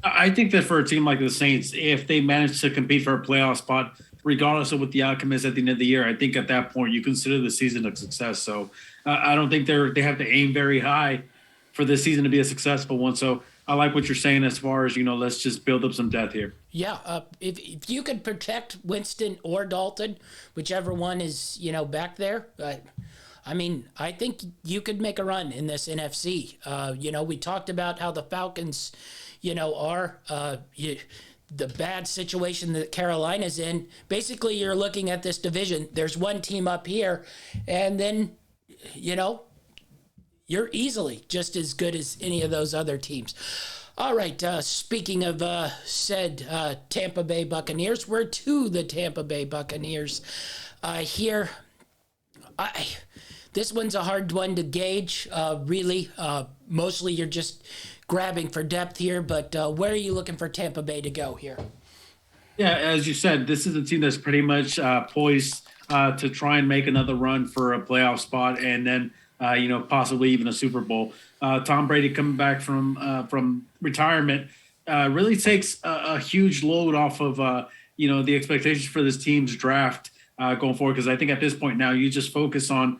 I think that for a team like the Saints, if they manage to compete for a playoff spot, regardless of what the outcome is at the end of the year, I think at that point you consider the season a success. So I don't think they have to aim very high for this season to be a successful one. So I like what you're saying as far as, let's just build up some depth here. Yeah, if you could protect Winston or Dalton, whichever one is, back there, I think you could make a run in this NFC. We talked about how the Falcons, are the bad situation that Carolina's in. Basically, you're looking at this division. There's one team up here, and then, you're easily just as good as any of those other teams. All right, speaking of said Tampa Bay Buccaneers, we're to the Tampa Bay Buccaneers here. This one's a hard one to gauge, really. Mostly you're just grabbing for depth here, but where are you looking for Tampa Bay to go here? Yeah, as you said, this is a team that's pretty much poised to try and make another run for a playoff spot, and then possibly even a Super Bowl. Tom Brady coming back from retirement really takes a huge load off of the expectations for this team's draft going forward. Because I think at this point now you just focus on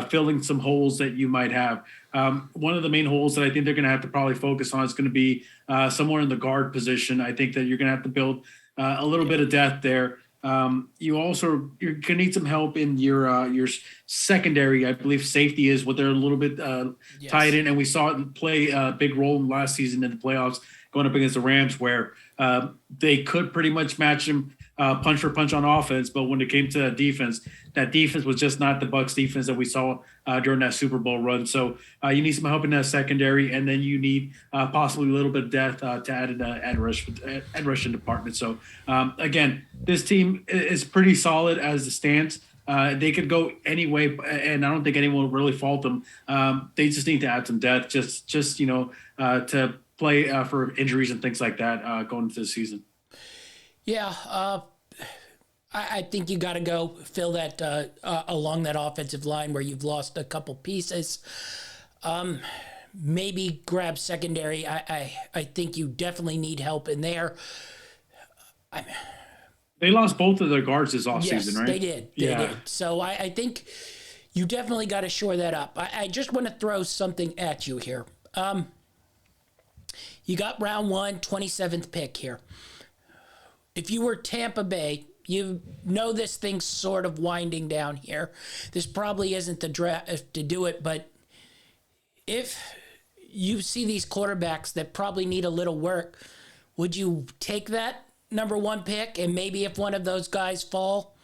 filling some holes that you might have. One of the main holes that I think they're going to have to probably focus on is going to be somewhere in the guard position. I think that you're going to have to build a little bit of depth there. You're going to need some help in your secondary. I believe safety is what they're a little bit tied in, and we saw it play a big role last season in the playoffs going up against the Rams, where they could pretty much match them punch for punch on offense, but when it came to defense, that defense was just not the Bucs defense that we saw during that Super Bowl run. So you need some help in that secondary, and then you need possibly a little bit of depth to add in the edge rushing department. So again, this team is pretty solid as it stands. They could go any way, and I don't think anyone will really fault them. They just need to add some depth, to play for injuries and things like that going into the season. Yeah, I think you got to go fill that along that offensive line where you've lost a couple pieces. Maybe grab secondary. I think you definitely need help in there. They lost both of their guards this offseason, yes, right? They did. They did. So I think you definitely got to shore that up. I just want to throw something at you here. You got round 1, 27th pick here. If you were Tampa Bay, you know this thing's sort of winding down here. This probably isn't the draft to do it, but if you see these quarterbacks that probably need a little work, would you take that number 1 pick? And maybe if one of those guys fall,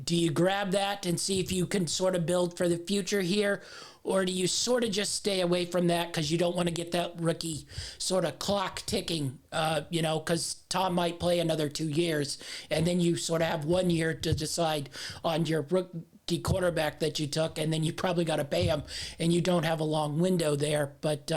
do you grab that and see if you can sort of build for the future here? Or do you sort of just stay away from that because you don't want to get that rookie sort of clock ticking, because Tom might play another 2 years, and then you sort of have 1 year to decide on your rookie quarterback that you took, and then you probably got to pay him, and you don't have a long window there. But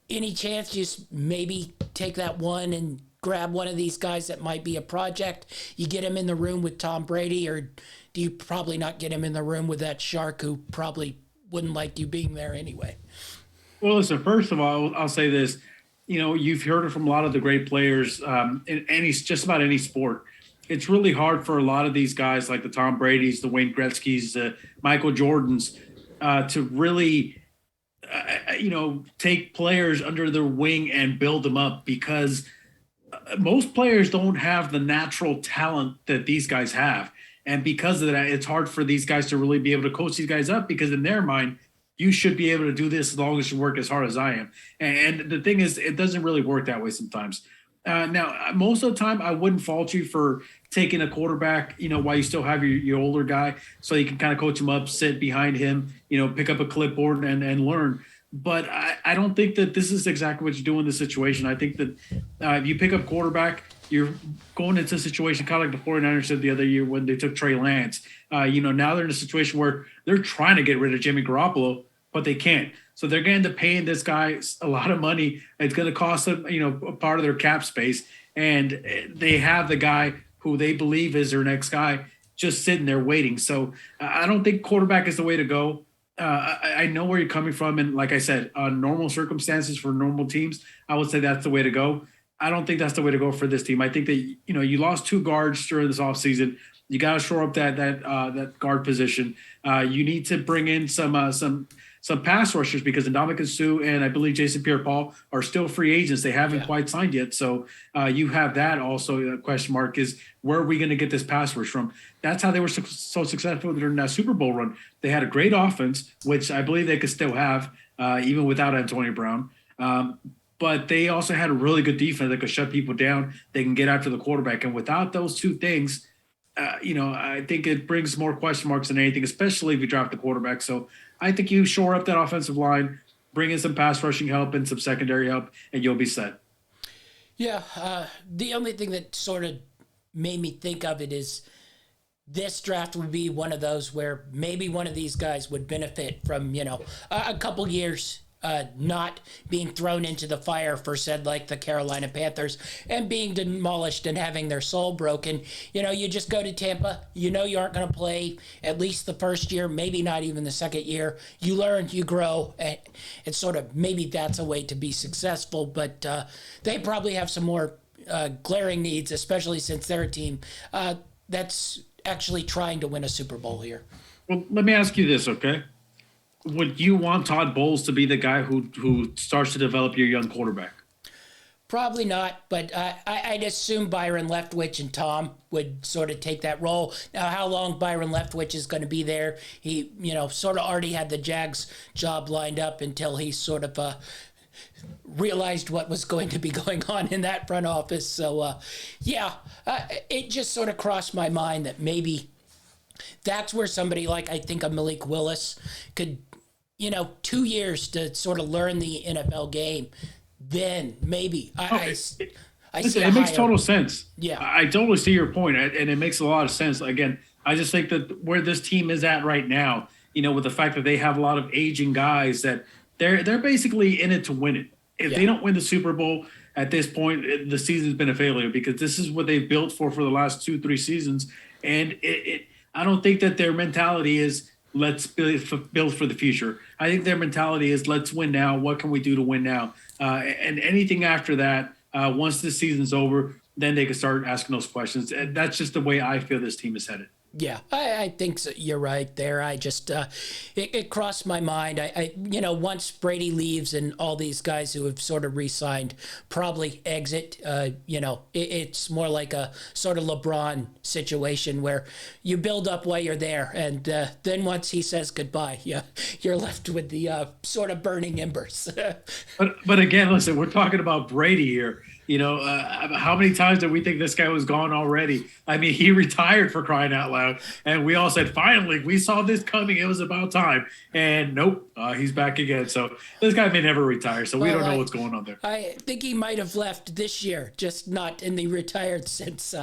any chance you maybe take that one and grab one of these guys that might be a project? You get him in the room with Tom Brady, or do you probably not get him in the room with that shark who probably wouldn't like you being there anyway? Well, listen, first of all, I'll say this. You've heard it from a lot of the great players in just about any sport. It's really hard for a lot of these guys like the Tom Brady's, the Wayne Gretzky's, the Michael Jordans to really, take players under their wing and build them up, because most players don't have the natural talent that these guys have. And because of that, it's hard for these guys to really be able to coach these guys up, because in their mind, you should be able to do this as long as you work as hard as I am. And the thing is, it doesn't really work that way sometimes. Now, most of the time, I wouldn't fault you for taking a quarterback, while you still have your older guy, so you can kind of coach him up, sit behind him, pick up a clipboard and learn. But I don't think that this is exactly what you do in this situation. I think that if you pick up quarterback, you're going into a situation kind of like the 49ers did the other year when they took Trey Lance. Now they're in a situation where they're trying to get rid of Jimmy Garoppolo, but they can't. So they're going to end up paying this guy a lot of money. It's going to cost them, a part of their cap space. And they have the guy who they believe is their next guy just sitting there waiting. So I don't think quarterback is the way to go. I know where you're coming from. And like I said, normal circumstances for normal teams, I would say that's the way to go. I don't think that's the way to go for this team. I think that, you lost 2 guards during this offseason. You got to shore up that guard position. You need to bring in some pass rushers, because Ndamukong Suh and I believe Jason Pierre-Paul are still free agents. They haven't quite signed yet. So you have that also. A question mark is, where are we going to get this pass rush from? That's how they were so successful during that Super Bowl run. They had a great offense, which I believe they could still have even without Antonio Brown. But they also had a really good defense that could shut people down. They can get after the quarterback. And without those 2 things, I think it brings more question marks than anything, especially if you draft the quarterback. So I think you shore up that offensive line, bring in some pass rushing help and some secondary help, and you'll be set. Yeah. The only thing that sort of made me think of it is this draft would be one of those where maybe one of these guys would benefit from, a couple years not being thrown into the fire for said like the Carolina Panthers and being demolished and having their soul broken. You just go to Tampa, you aren't going to play at least the first year, maybe not even the second year. You learn, you grow, and sort of maybe that's a way to be successful, but they probably have some more glaring needs, especially since they're a team that's actually trying to win a Super Bowl here. Well, let me ask you this, okay? Would you want Todd Bowles to be the guy who starts to develop your young quarterback? Probably not, but I'd assume Byron Leftwich and Tom would sort of take that role. Now, how long Byron Leftwich is going to be there, he, sort of already had the Jags job lined up until he sort of realized what was going to be going on in that front office. So, it just sort of crossed my mind that maybe that's where somebody like, I think, a Malik Willis could, 2 years to sort of learn the NFL game. Then maybe I see it makes total sense. Yeah, I totally see your point, and it makes a lot of sense. Again, I just think that where this team is at right now, with the fact that they have a lot of aging guys, that they're basically in it to win it. If they don't win the Super Bowl at this point, the season's been a failure, because this is what they've built for the last 2-3 seasons, and I don't think that their mentality is let's build for the future. I think their mentality is let's win now. What can we do to win now? And anything after that, once the season's over, then they can start asking those questions. And that's just the way I feel this team is headed. Yeah, I think so. You're right there. I just, it crossed my mind. I once Brady leaves and all these guys who have sort of re-signed probably exit, it's more like a sort of LeBron situation where you build up while you're there. And then once he says goodbye, you're left with the sort of burning embers. But again, listen, we're talking about Brady here. How many times did we think this guy was gone already? I mean, he retired, for crying out loud. And we all said, finally, we saw this coming. It was about time. And nope, he's back again. So this guy may never retire. So we don't know what's going on there. I think he might have left this year, just not in the retired sense,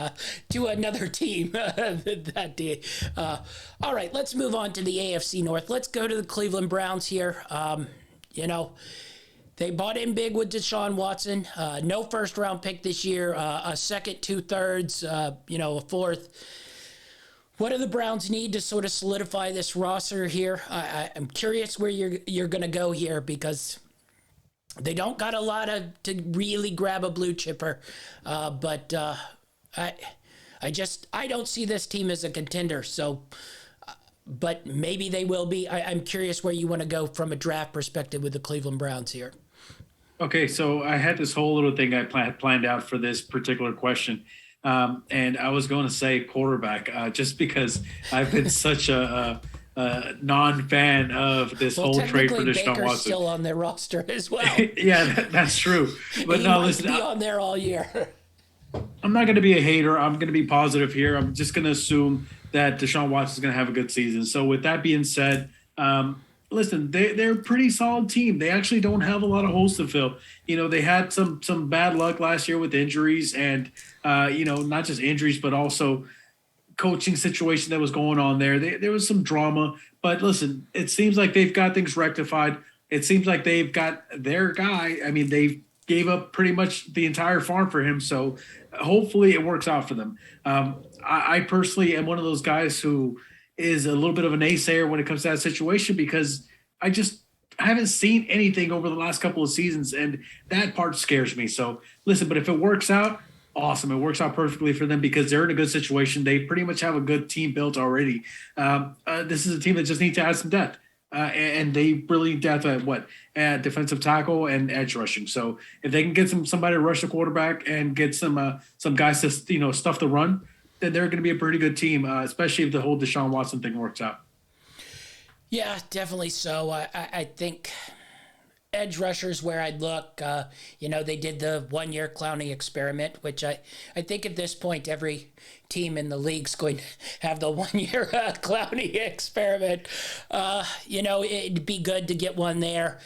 to another team that day. All right, let's move on to the AFC North. Let's go to the Cleveland Browns here. They bought in big with Deshaun Watson. No first-round pick this year. A second, 2/3, a fourth. What do the Browns need to sort of solidify this roster here? I'm curious where you're going to go here, because they don't got a lot to really grab a blue chipper. But I don't see this team as a contender. So, but maybe they will be. I'm curious where you want to go from a draft perspective with the Cleveland Browns here. Okay, so I had this whole little thing I planned out for this particular question, and I was going to say quarterback, just because I've been such a non-fan of this whole trade for Deshaun Baker's Watson. Still on their roster as well. Yeah, that's true. But he no, might listen, be on there all year. I'm not going to be a hater. I'm going to be positive here. I'm just going to assume that Deshaun Watson is going to have a good season. So with that being said, listen, they're a pretty solid team. They actually don't have a lot of holes to fill. They had some bad luck last year with injuries, and not just injuries, but also coaching situation that was going on there. There was some drama, but listen, it seems like they've got things rectified. It seems like they've got their guy. I mean, they gave up pretty much the entire farm for him, so hopefully it works out for them. I personally am one of those guys who is a little bit of a naysayer when it comes to that situation, because I haven't seen anything over the last couple of seasons, and that part scares me. So listen, but if it works out, awesome. It works out perfectly for them, because they're in a good situation. They pretty much have a good team built already. This is a team that just needs to add some depth. And they really depth at defensive tackle and edge rushing. So if they can get somebody to rush the quarterback and get some guys to stuff the run, then they're going to be a pretty good team, especially if the whole Deshaun Watson thing works out. Yeah, definitely so. I think edge rushers where I'd look. They did the 1-year Clowney experiment, which I think at this point every team in the league's going to have the 1-year Clowney experiment. It'd be good to get one there.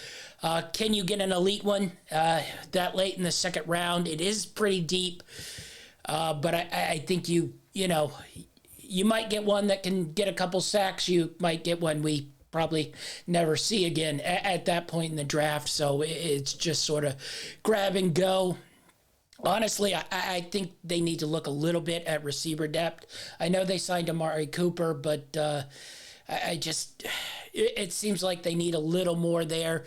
Can you get an elite one that late in the second round? It is pretty deep, but I think you might get one that can get a couple sacks. You might get one we probably never see again at that point in the draft. So it's just sort of grab and go. Honestly, I think they need to look a little bit at receiver depth. I know they signed Amari Cooper, but it seems like they need a little more there.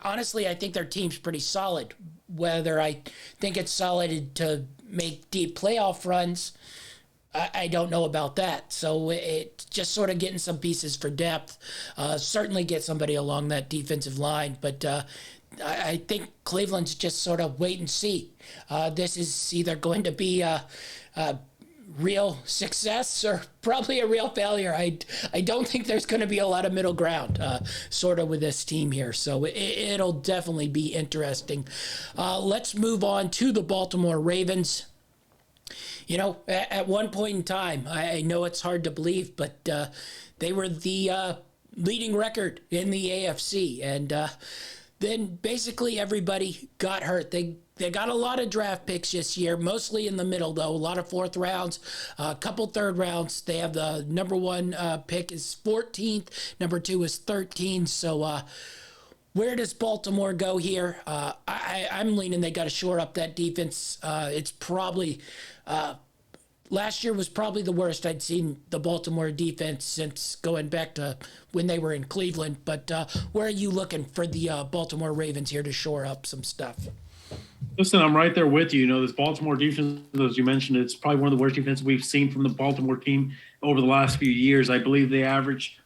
Honestly, I think their team's pretty solid. Whether I think it's solid to make deep playoff runs, I don't know about that. So it's just sort of getting some pieces for depth. Certainly get somebody along that defensive line, but I think Cleveland's just sort of wait and see. This is either going to be a real success or probably a real failure. I don't think there's going to be a lot of middle ground sort of with this team here. So it'll definitely be interesting. Let's move on to the Baltimore Ravens. You know, at one point in time, I know it's hard to believe, but they were the leading record in the AFC. And then basically everybody got hurt. They got a lot of draft picks this year, mostly in the middle, though. A lot of fourth rounds, a couple third rounds. They have the number one pick is 14th. Number 2 is 13th. So where does Baltimore go here? I'm leaning they got to shore up that defense. It's probably last year was probably the worst I'd seen the Baltimore defense since going back to when they were in Cleveland. But where are you looking for the Baltimore Ravens here to shore up some stuff? Listen, I'm right there with you. You know, this Baltimore defense, as you mentioned, it's probably one of the worst defenses we've seen from the Baltimore team over the last few years. I believe they averaged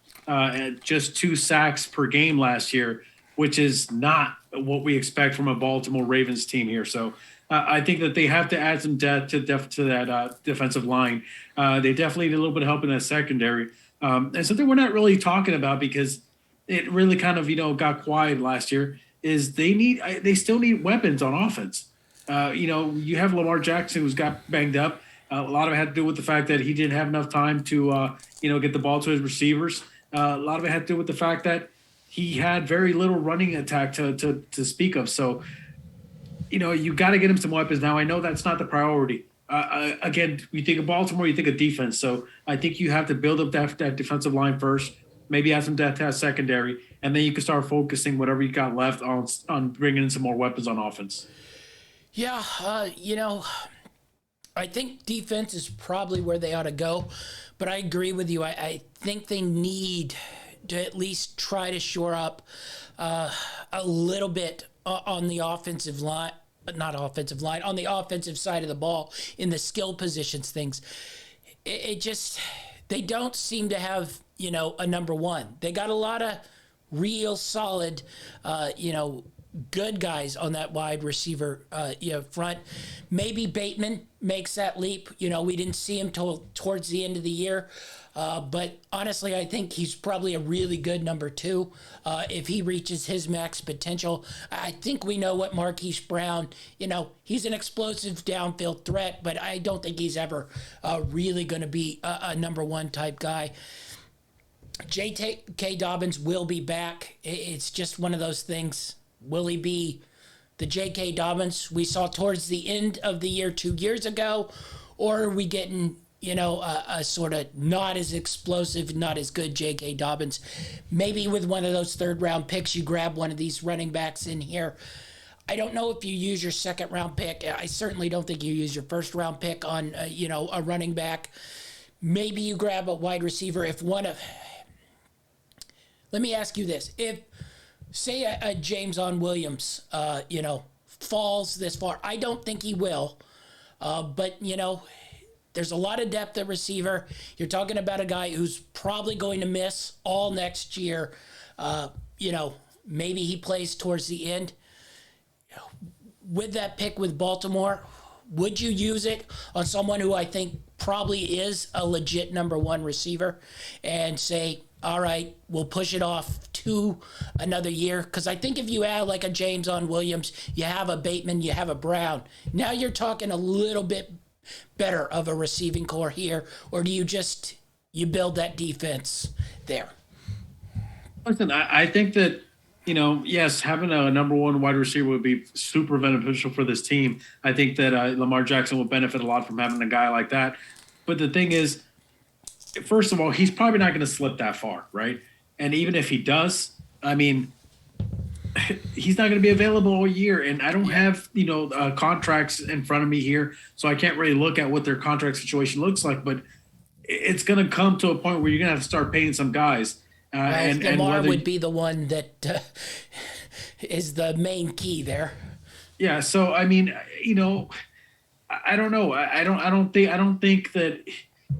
just 2 sacks per game last year, which is not what we expect from a Baltimore Ravens team here. So I think that they have to add some depth to that defensive line. They definitely need a little bit of help in that secondary. And something we're not really talking about because it really kind of, got quiet last year is they still need weapons on offense. You have Lamar Jackson who's got banged up. A lot of it had to do with the fact that he didn't have enough time to, get the ball to his receivers. A lot of it had to do with the fact that he had very little running attack to speak of. So, you got to get him some weapons. Now, I know that's not the priority. Again, you think of Baltimore, you think of defense. So I think you have to build up that defensive line first, maybe add some depth at secondary, and then you can start focusing whatever you got left on bringing in some more weapons on offense. Yeah, I think defense is probably where they ought to go, but I agree with you. I think they need to at least try to shore up a little bit on the offensive line, on the offensive side of the ball in the skill positions things. They don't seem to have, a number one. They got a lot of real solid, good guys on that wide receiver, front. Maybe Bateman makes that leap. We didn't see him towards the end of the year. But honestly, I think he's probably a really good number 2 if he reaches his max potential. I think we know what Marquise Brown, he's an explosive downfield threat, but I don't think he's ever really going to be a number 1 type guy. J.K. Dobbins will be back. It's just one of those things. Will he be the J.K. Dobbins we saw towards the end of the year 2 years ago? Or are we getting a sort of not as explosive, not as good J.K. Dobbins? Maybe with one of those third-round picks, you grab one of these running backs in here. I don't know if you use your second-round pick. I certainly don't think you use your first-round pick on, a running back. Maybe you grab a wide receiver if let me ask you this. If, say, a James Williams, falls this far, I don't think he will, but, there's a lot of depth at receiver. You're talking about a guy who's probably going to miss all next year. Maybe he plays towards the end. With that pick with Baltimore, would you use it on someone who I think probably is a legit number 1 receiver and say, all right, we'll push it off to another year? Because I think if you add like a James Williams, you have a Bateman, you have a Brown. Now you're talking a little bit better of a receiving core here, or do you build that defense there? Listen, I think that, yes, having a number 1 wide receiver would be super beneficial for this team. I think that Lamar Jackson will benefit a lot from having a guy like that. But the thing is, first of all, he's probably not going to slip that far, right? And even if he does, I mean, he's not going to be available all year. And I don't have, contracts in front of me here, so I can't really look at what their contract situation looks like. But it's going to come to a point where you're going to have to start paying some guys. And Lamar would be the one that is the main key there. Yeah. So, I mean, I don't know. I don't think that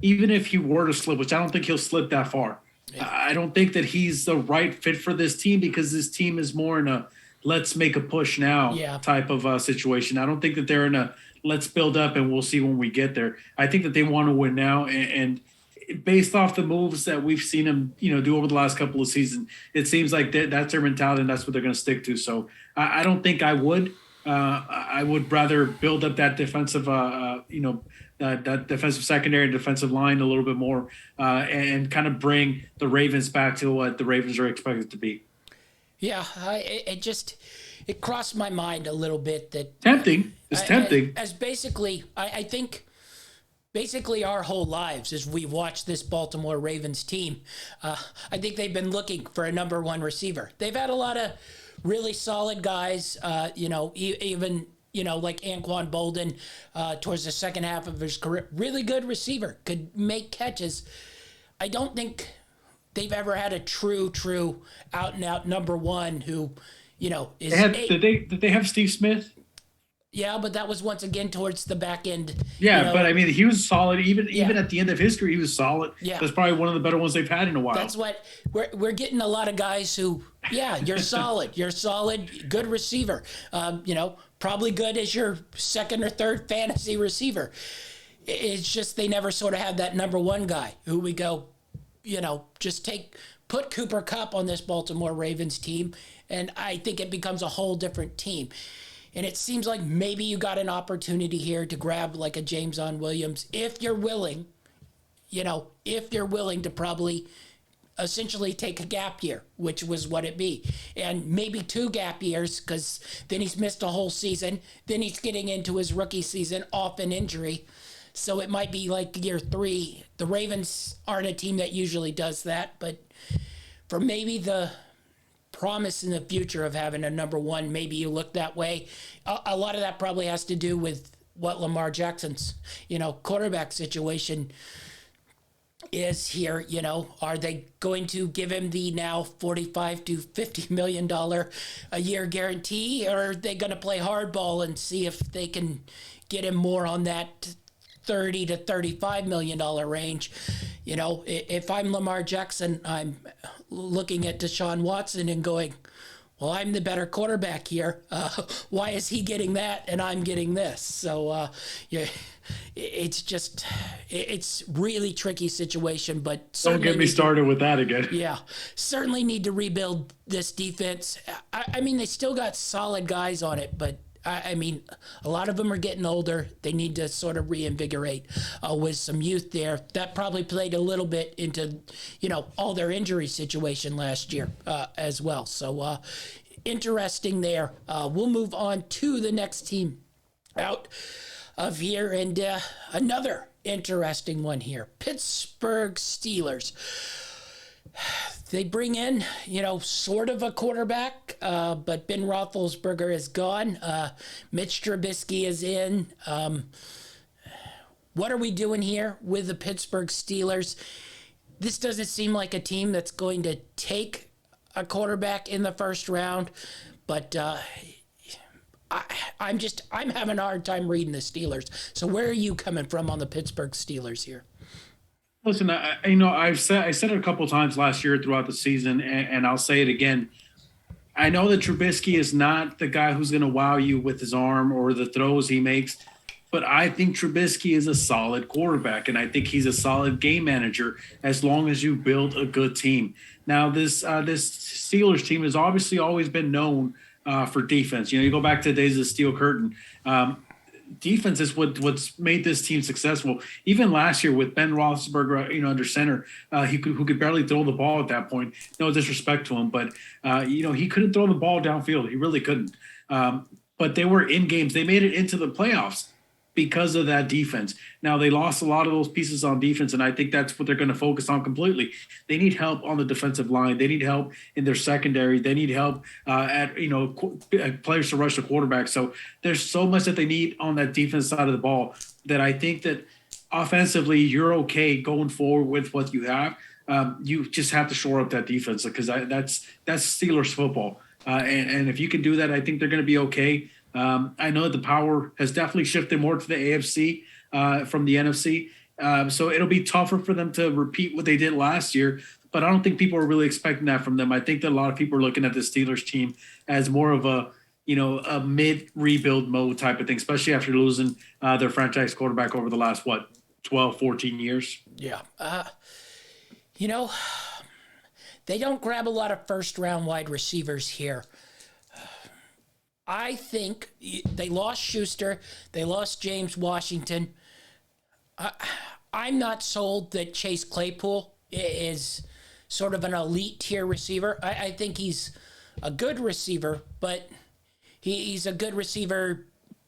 even if he were to slip, which I don't think he'll slip that far. Yeah. I don't think that he's the right fit for this team, because this team is more in a let's make a push now type of situation. I don't think that they're in a let's build up and we'll see when we get there. I think that they want to win now, and based off the moves that we've seen them, do over the last couple of seasons, it seems like that's their mentality and that's what they're going to stick to. So I don't think I would. I would rather build up that defensive, that defensive secondary and defensive line a little bit more, and kind of bring the Ravens back to what the Ravens are expected to be. Yeah, it crossed my mind a little bit that tempting. It's tempting. As basically, I think. Basically, our whole lives as we watch this Baltimore Ravens team, I think they've been looking for a number one receiver. They've had a lot of really solid guys, even like Anquan Bolden towards the second half of his career. Really good receiver, could make catches. I don't think they've ever had a true out-and-out number one who, is... Did they have Steve Smith? Yeah, but that was once again towards the back end. Yeah, but I mean, he was solid. Even at the end of his career, he was solid. Yeah. That's probably one of the better ones they've had in a while. That's what we're getting, a lot of guys who, you're solid. You're solid, good receiver. Probably good as your second or third fantasy receiver. It's just they never sort of had that number one guy who we go, just put Cooper Kupp on this Baltimore Ravens team, and I think it becomes a whole different team. And it seems like maybe you got an opportunity here to grab like a Jameson Williams if you're willing, to probably essentially take a gap year, which was what it be. And maybe 2 gap years, because then he's missed a whole season. Then he's getting into his rookie season off an injury. So it might be like year 3. The Ravens aren't a team that usually does that, but for maybe the promise in the future of having a number one, maybe you look that way. A lot of that probably has to do with what Lamar Jackson's, quarterback situation is here. Are they going to give him the now $45 to $50 million a year guarantee, or are they going to play hardball and see if they can get him more on that $30 to $35 million range? If I'm Lamar Jackson, I'm looking at Deshaun Watson and going, well, I'm the better quarterback here. Why is he getting that and I'm getting this? So, it's really tricky situation, but don't get me started with that again. Yeah, certainly need to rebuild this defense. I mean, they still got solid guys on it, but I mean, a lot of them are getting older. They need to sort of reinvigorate with some youth there. That probably played a little bit into, all their injury situation last year as well. So interesting there. We'll move on to the next team out of here. And another interesting one here. Pittsburgh Steelers. They bring in, sort of a quarterback, but Ben Roethlisberger is gone. Mitch Trubisky is in. What are we doing here with the Pittsburgh Steelers? This doesn't seem like a team that's going to take a quarterback in the first round, but I'm having a hard time reading the Steelers. So where are you coming from on the Pittsburgh Steelers here? Listen, I said it a couple of times last year throughout the season, and I'll say it again. I know that Trubisky is not the guy who's going to wow you with his arm or the throws he makes, but I think Trubisky is a solid quarterback, and I think he's a solid game manager as long as you build a good team. Now, this Steelers team has obviously always been known for defense. You go back to the days of the Steel Curtain. Defense is what's made this team successful. Even last year with Ben Roethlisberger, under center, who could barely throw the ball at that point. No disrespect to him, but he couldn't throw the ball downfield. He really couldn't. But they were in games. They made it into the playoffs because of that defense. Now, they lost a lot of those pieces on defense, and I think that's what they're going to focus on completely. They need help on the defensive line. They need help in their secondary. They need help players to rush the quarterback. So there's so much that they need on that defense side of the ball that I think that offensively you're okay going forward with what you have. You just have to shore up that defense because that's Steelers football. And if you can do that, I think they're going to be okay. I know the power has definitely shifted more to the AFC from the NFC. So it'll be tougher for them to repeat what they did last year. But I don't think people are really expecting that from them. I think that a lot of people are looking at the Steelers team as more of a mid-rebuild mode type of thing, especially after losing their franchise quarterback over the last, 12, 14 years? Yeah. They don't grab a lot of first-round wide receivers here. I think they lost Schuster. They lost James Washington. I'm not sold that Chase Claypool is sort of an elite tier receiver. I think he's a good receiver, but he's a good receiver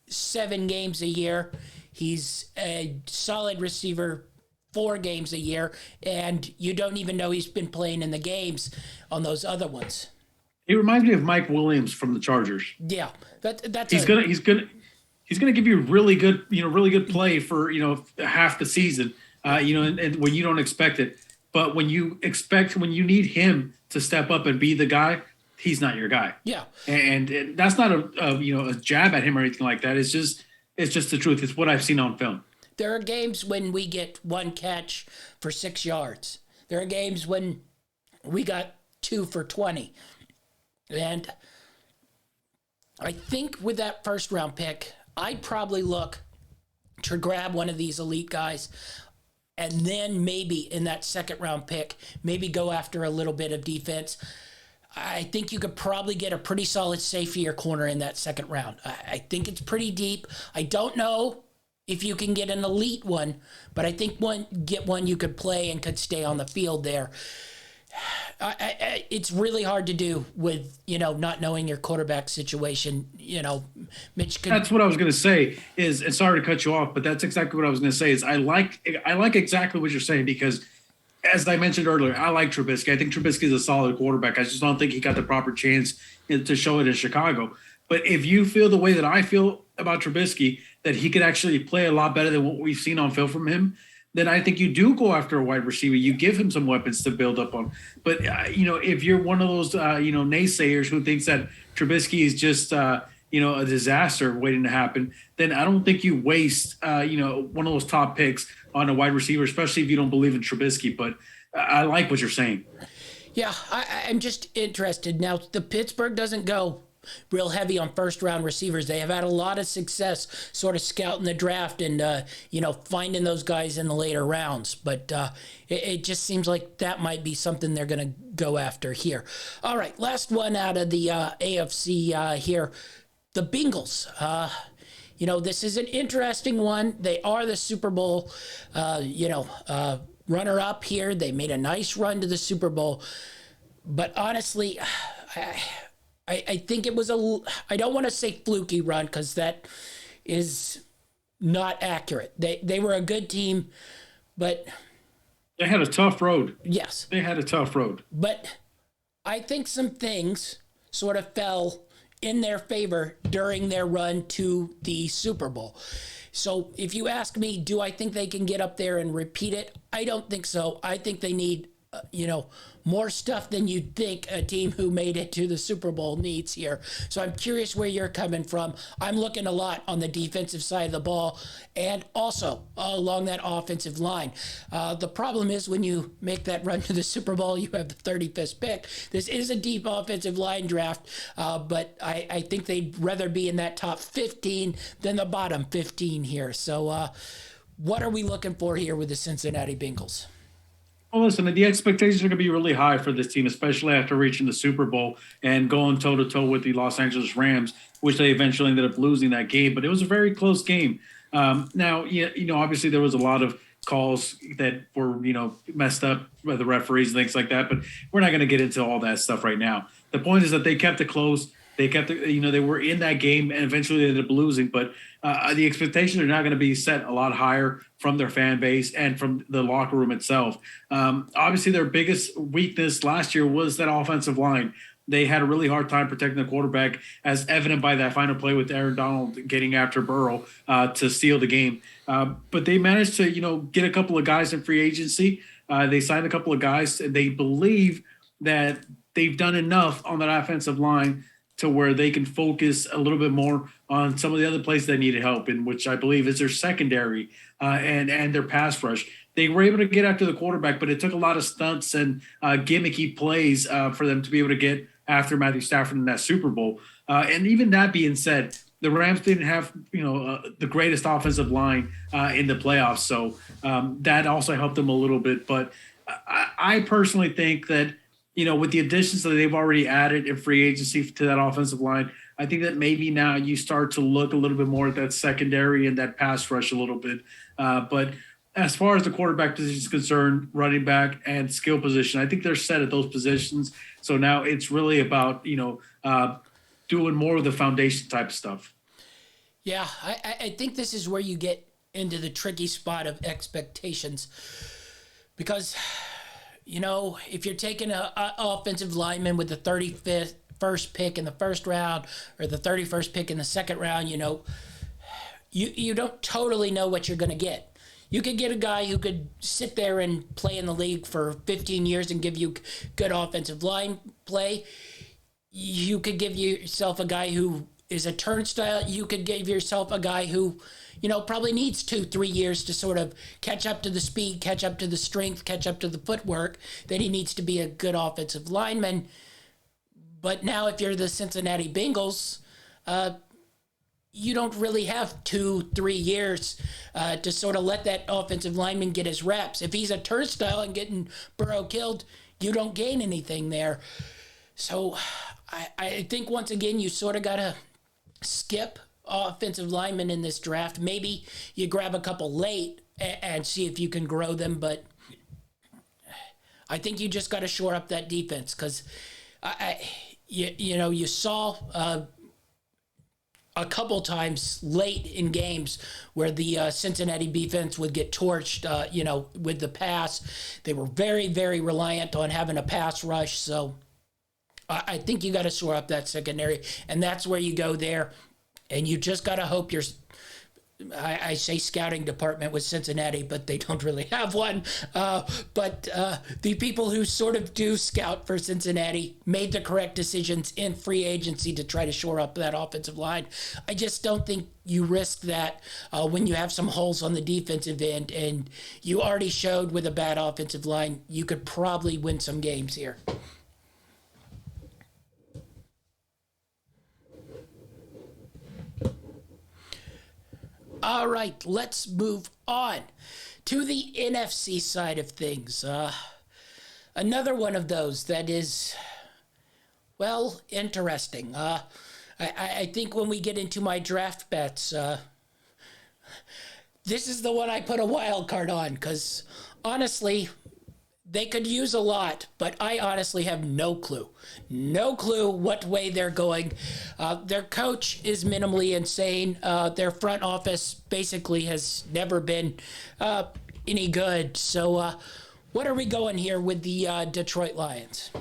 7 games a year. He's a solid receiver 4 games a year, and you don't even know he's been playing in the games on those other ones. He reminds me of Mike Williams from the Chargers. Yeah, that's he's gonna give you really good play for half the season, and when you don't expect it. But when you need him to step up and be the guy, he's not your guy. Yeah, and that's not a jab at him or anything like that. It's just the truth. It's what I've seen on film. There are games when we get 1 catch for 6 yards. There are games when we got 2 for 20. And I think with that first round pick, I'd probably look to grab one of these elite guys and then maybe in that second round pick, maybe go after a little bit of defense. I think you could probably get a pretty solid safety or corner in that second round. I think it's pretty deep. I don't know if you can get an elite one, but I think get one you could play and could stay on the field there. It's really hard to do with, not knowing your quarterback situation. Mitch could... That's what I was going to say is, and sorry to cut you off, but that's exactly what I was going to say is I like exactly what you're saying because as I mentioned earlier, I like Trubisky. I think Trubisky is a solid quarterback. I just don't think he got the proper chance to show it in Chicago. But if you feel the way that I feel about Trubisky, that he could actually play a lot better than what we've seen on film from him, then I think you do go after a wide receiver. You give him some weapons to build up on. But, if you're one of those, naysayers who thinks that Trubisky is just, a disaster waiting to happen, then I don't think you waste, one of those top picks on a wide receiver, especially if you don't believe in Trubisky. But I like what you're saying. Yeah, I'm just interested. Now, the Pittsburgh doesn't go real heavy on first-round receivers. They have had a lot of success sort of scouting the draft and, finding those guys in the later rounds. But it just seems like that might be something they're going to go after here. All right, last one out of the AFC here, the Bengals. This is an interesting one. They are the Super Bowl, runner-up here. They made a nice run to the Super Bowl. But honestly, I think it was I don't want to say fluky run because that is not accurate. They were a good team, but... They had a tough road. Yes. They had a tough road. But I think some things sort of fell in their favor during their run to the Super Bowl. So if you ask me, do I think they can get up there and repeat it? I don't think so. I think they need, more stuff than you'd think a team who made it to the Super Bowl needs here. So I'm curious where you're coming from. I'm looking a lot on the defensive side of the ball and also along that offensive line. The problem is when you make that run to the Super Bowl, you have the 35th pick. This is a deep offensive line draft, but I think they'd rather be in that top 15 than the bottom 15 here. So what are we looking for here with the Cincinnati Bengals? Well, listen, the expectations are going to be really high for this team, especially after reaching the Super Bowl and going toe-to-toe with the Los Angeles Rams, which they eventually ended up losing that game. But it was a very close game. Now, obviously there was a lot of calls that were, messed up by the referees and things like that. But we're not going to get into all that stuff right now. The point is that they kept it close. They kept, they were in that game and eventually they ended up losing. But the expectations are now going to be set a lot higher from their fan base and from the locker room itself. Obviously, their biggest weakness last year was that offensive line. They had a really hard time protecting the quarterback, as evident by that final play with Aaron Donald getting after Burrow to steal the game. But they managed to, get a couple of guys in free agency. They signed a couple of guys. They believe that they've done enough on that offensive line to where they can focus a little bit more on some of the other places that needed help in, which I believe is their secondary and their pass rush. They were able to get after the quarterback, but it took a lot of stunts and gimmicky plays for them to be able to get after Matthew Stafford in that Super Bowl. And even that being said, the Rams didn't have, the greatest offensive line in the playoffs. So that also helped them a little bit. But I personally think that, with the additions that they've already added in free agency to that offensive line, I think that maybe now you start to look a little bit more at that secondary and that pass rush a little bit. But as far as the quarterback position is concerned, running back and skill position, I think they're set at those positions. So now it's really about, doing more of the foundation type stuff. Yeah, I think this is where you get into the tricky spot of expectations. Because, if you're taking an offensive lineman with the 31st pick in the first round or the 31st pick in the second round, you don't totally know what you're going to get. You could get a guy who could sit there and play in the league for 15 years and give you good offensive line play. You could give yourself a guy who is a turnstile. You could give yourself a guy who, probably needs 2-3 years to sort of catch up to the speed, catch up to the strength, catch up to the footwork, that he needs to be a good offensive lineman. But now if you're the Cincinnati Bengals, you don't really have 2-3 years to sort of let that offensive lineman get his reps. If he's a turnstile and getting Burrow killed, you don't gain anything there. So I think once again, you sort of got to skip offensive linemen in this draft. Maybe you grab a couple late and see if you can grow them, but I think you just got to shore up that defense because you saw a couple times late in games where the Cincinnati defense would get torched, with the pass. They were very, very reliant on having a pass rush. So I think you got to shore up that secondary, and that's where you go there. And you just got to hope I say scouting department with Cincinnati, but they don't really have one. But the people who sort of do scout for Cincinnati made the correct decisions in free agency to try to shore up that offensive line. I just don't think you risk that when you have some holes on the defensive end, and you already showed with a bad offensive line, you could probably win some games here. All right, let's move on to the NFC side of things. Another one of those that is, well, interesting. I think when we get into my draft bets, this is the one I put a wild card on because, honestly, they could use a lot, but I honestly have no clue. No clue what way they're going. Their coach is minimally insane. Their front office basically has never been any good. So what are we going here with the Detroit Lions?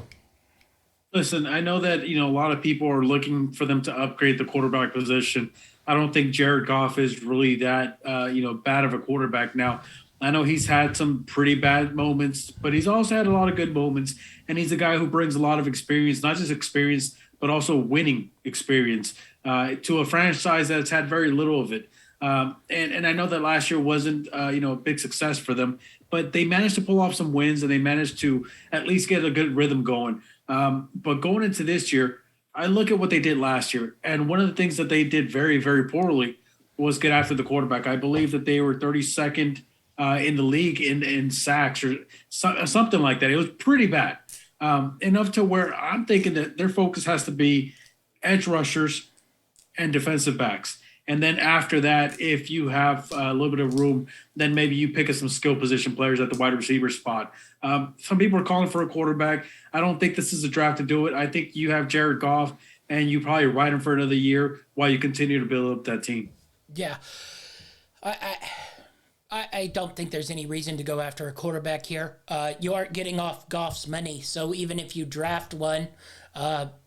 Listen, I know that, a lot of people are looking for them to upgrade the quarterback position. I don't think Jared Goff is really that, bad of a quarterback now. I know he's had some pretty bad moments, but he's also had a lot of good moments. And he's a guy who brings a lot of experience, not just experience, but also winning experience to a franchise that's had very little of it. And I know that last year wasn't, a big success for them, but they managed to pull off some wins and they managed to at least get a good rhythm going. But going into this year, I look at what they did last year. And one of the things that they did very, very poorly was get after the quarterback. I believe that they were 32nd in the league in sacks or something like that. It was pretty bad, enough to where I'm thinking that their focus has to be edge rushers and defensive backs. And then after that, if you have a little bit of room, then maybe you pick up some skill position players at the wide receiver spot. Some people are calling for a quarterback. I don't think this is a draft to do it. I think you have Jared Goff and you probably ride him for another year while you continue to build up that team. Yeah. I don't think there's any reason to go after a quarterback here. You aren't getting off Goff's money, so even if you draft one,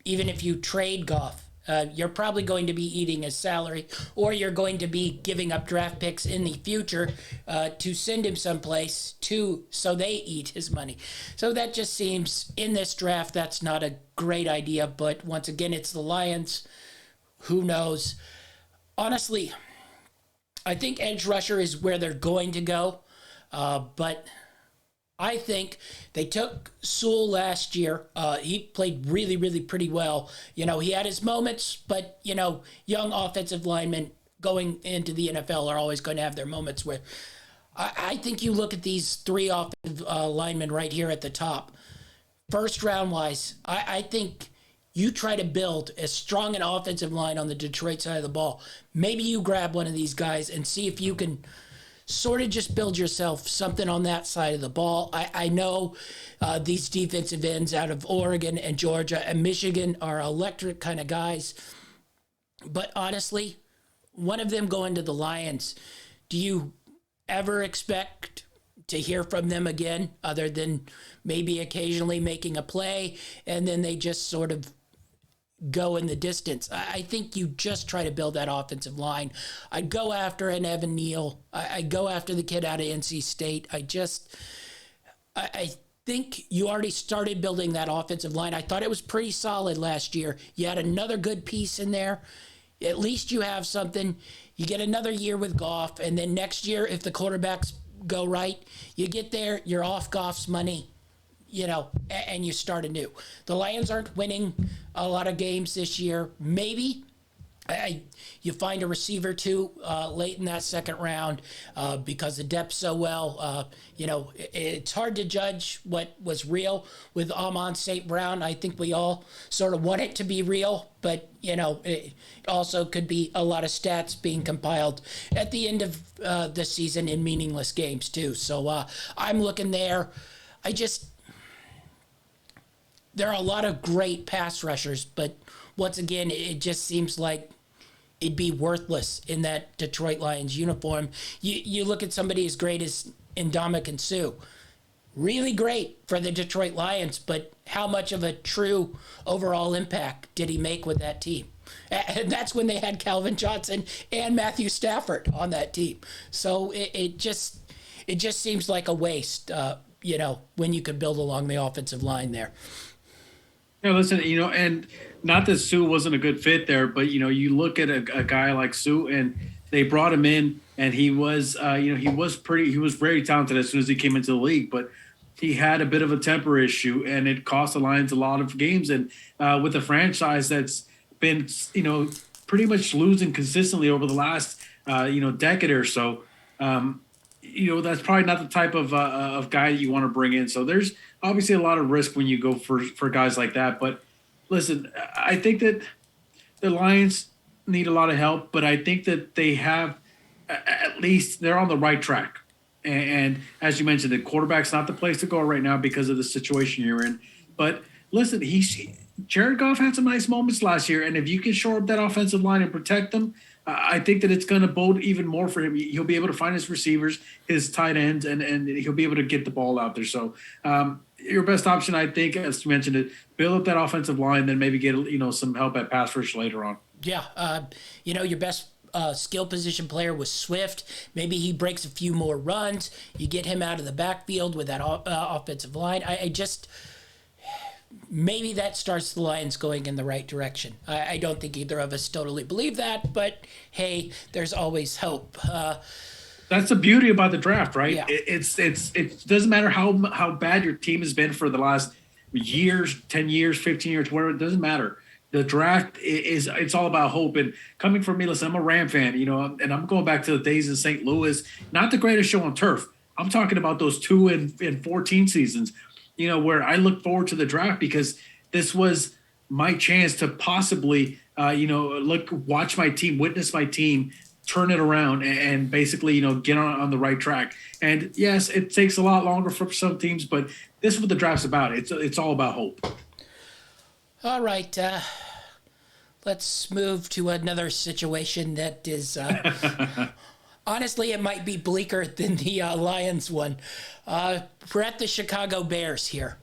even if you trade Goff, you're probably going to be eating his salary, or you're going to be giving up draft picks in the future to send him someplace so they eat his money. So that just seems, in this draft, that's not a great idea. But once again, it's the Lions. Who knows? Honestly, I think edge rusher is where they're going to go, but I think they took Sewell last year. He played really, really pretty well. He had his moments, but, young offensive linemen going into the NFL are always going to have their moments where I think you look at these three offensive linemen right here at the top. First round wise, I think you try to build as strong an offensive line on the Detroit side of the ball. Maybe you grab one of these guys and see if you can sort of just build yourself something on that side of the ball. I know these defensive ends out of Oregon and Georgia and Michigan are electric kind of guys. But honestly, one of them going to the Lions, do you ever expect to hear from them again other than maybe occasionally making a play and then they just sort of go in the distance? I think you just try to build that offensive line. I'd go after an Evan Neal. I'd go after the kid out of NC State. I think you already started building that offensive line. I thought it was pretty solid last year. You had another good piece in there. At least you have something. You get another year with Goff, and then next year, if the quarterbacks go right, you get there, you're off Goff's money, and you start anew. The Lions aren't winning a lot of games this year. Maybe you find a receiver too late in that second round because the depth's so well. It's hard to judge what was real with Amon St. Brown. I think we all sort of want it to be real, but it also could be a lot of stats being compiled at the end of the season in meaningless games too. So I'm looking there. There are a lot of great pass rushers, but once again, it just seems like it'd be worthless in that Detroit Lions uniform. You look at somebody as great as Ndamukong Suh. Really great for the Detroit Lions, but how much of a true overall impact did he make with that team? And that's when they had Calvin Johnson and Matthew Stafford on that team. So it just seems like a waste, when you could build along the offensive line there. Yeah, listen, and not that Sue wasn't a good fit there, but you look at a guy like Sue, and they brought him in, and he was, he was very talented as soon as he came into the league, but he had a bit of a temper issue, and it cost the Lions a lot of games. And with a franchise that's been, pretty much losing consistently over the last, decade or so, that's probably not the type of guy that you want to bring in. So there's obviously a lot of risk when you go for guys like that. But listen, I think that the Lions need a lot of help, but I think that they have, at least they're on the right track. And as you mentioned, the quarterback's not the place to go right now because of the situation you're in. But listen, Jared Goff had some nice moments last year, and if you can shore up that offensive line and protect them, I think that it's going to bode even more for him. He'll be able to find his receivers, his tight ends, and he'll be able to get the ball out there. So your best option, I think, as you mentioned it, build up that offensive line, then maybe get some help at pass rush later on. Yeah, your best skill position player was Swift. Maybe he breaks a few more runs. You get him out of the backfield with that offensive line. Maybe that starts the Lions going in the right direction. I don't think either of us totally believe that, but hey, there's always hope. That's the beauty about the draft, right? Yeah. It doesn't matter how bad your team has been for the last years, 10 years, 15 years, whatever, it doesn't matter. The draft it's all about hope. And coming from me, listen, I'm a Ram fan, and I'm going back to the days in St. Louis, not the greatest show on turf. I'm talking about those 2 and 14 seasons, where I look forward to the draft because this was my chance to possibly, watch my team, witness my team, turn it around and basically, get on the right track. And yes, it takes a lot longer for some teams, but this is what the draft's about. It's all about hope. All right. let's move to another situation that is honestly, it might be bleaker than the Lions one. We're at the Chicago Bears here.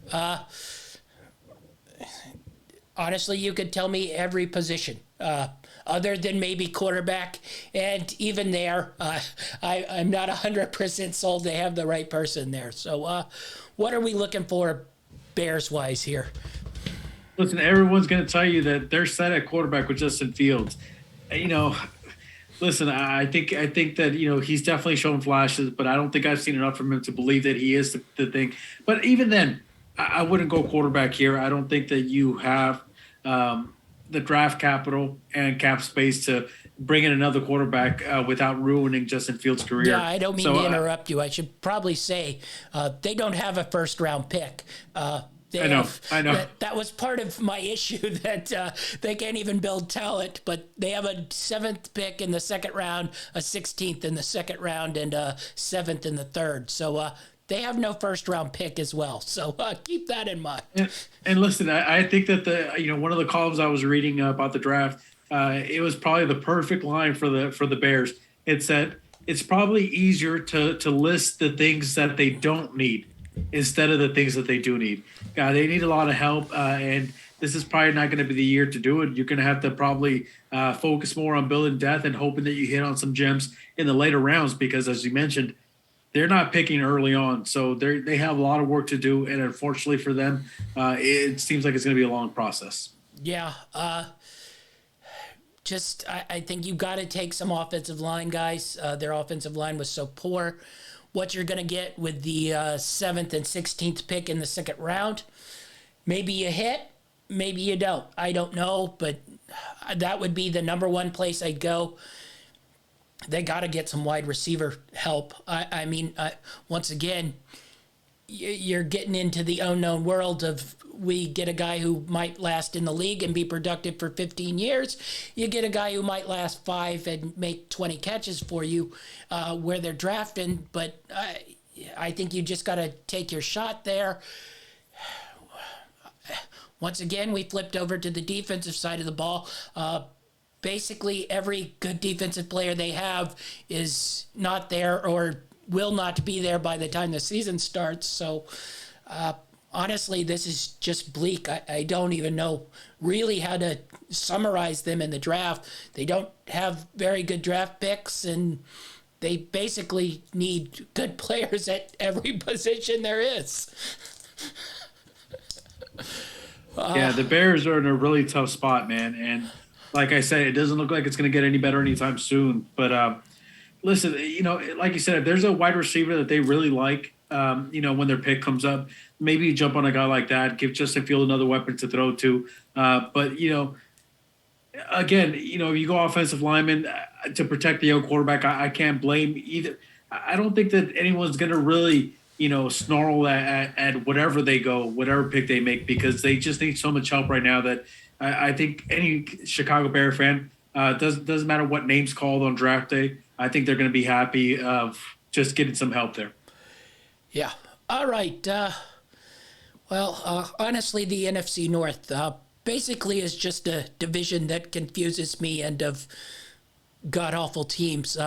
Honestly, you could tell me every position, other than maybe quarterback. And even there, I'm not 100% sold they have the right person there. So what are we looking for Bears-wise here? Listen, everyone's going to tell you that they're set at quarterback with Justin Fields. Listen, I think that he's definitely shown flashes, but I don't think I've seen enough from him to believe that he is the thing. But even then, I wouldn't go quarterback here. I don't think that you have the draft capital and cap space to bring in another quarterback without ruining Justin Fields' career. Yeah, I don't mean to interrupt you. I should probably say they don't have a first-round pick. I know. That was part of my issue that they can't even build talent, but they have a 7th pick in the second round, a 16th in the second round, and a 7th in the third. So they have no first-round pick as well. So keep that in mind. And listen, I think that one of the columns I was reading about the draft, it was probably the perfect line for the Bears. It said it's probably easier to list the things that they don't need instead of the things that they do need. They need a lot of help, and this is probably not going to be the year to do it. You're going to have to probably focus more on building depth and hoping that you hit on some gems in the later rounds because, as you mentioned, they're not picking early on. So they have a lot of work to do, and unfortunately for them, it seems like it's going to be a long process. Yeah. I think you got to take some offensive line guys. Their offensive line was so poor. What you're going to get with the 7th and 16th pick in the second round. Maybe you hit, maybe you don't. I don't know, but that would be the number one place I'd go. They got to get some wide receiver help. I mean, once again, you're getting into the unknown world of we get a guy who might last in the league and be productive for 15 years. You get a guy who might last 5 and make 20 catches for you where they're drafting. But I think you just got to take your shot there. Once again, we flipped over to the defensive side of the ball. Basically, every good defensive player they have is not there or will not be there by the time the season starts. So, honestly, this is just bleak. I don't even know really how to summarize them in the draft. They don't have very good draft picks, and they basically need good players at every position there is. Yeah, the Bears are in a really tough spot, man. And like I said, it doesn't look like it's going to get any better anytime soon. But listen, like you said, if there's a wide receiver that they really like, when their pick comes up, maybe you jump on a guy like that, give Justin Field another weapon to throw to. But again, you go offensive lineman to protect the young quarterback. I can't blame either. I don't think that anyone's going to really, snarl at whatever they go, whatever pick they make, because they just need so much help right now that I think any Chicago Bear fan, doesn't matter what name's called on draft day, I think they're going to be happy of just getting some help there. Yeah. All right. Honestly, the NFC North basically is just a division that confuses me and of god-awful teams.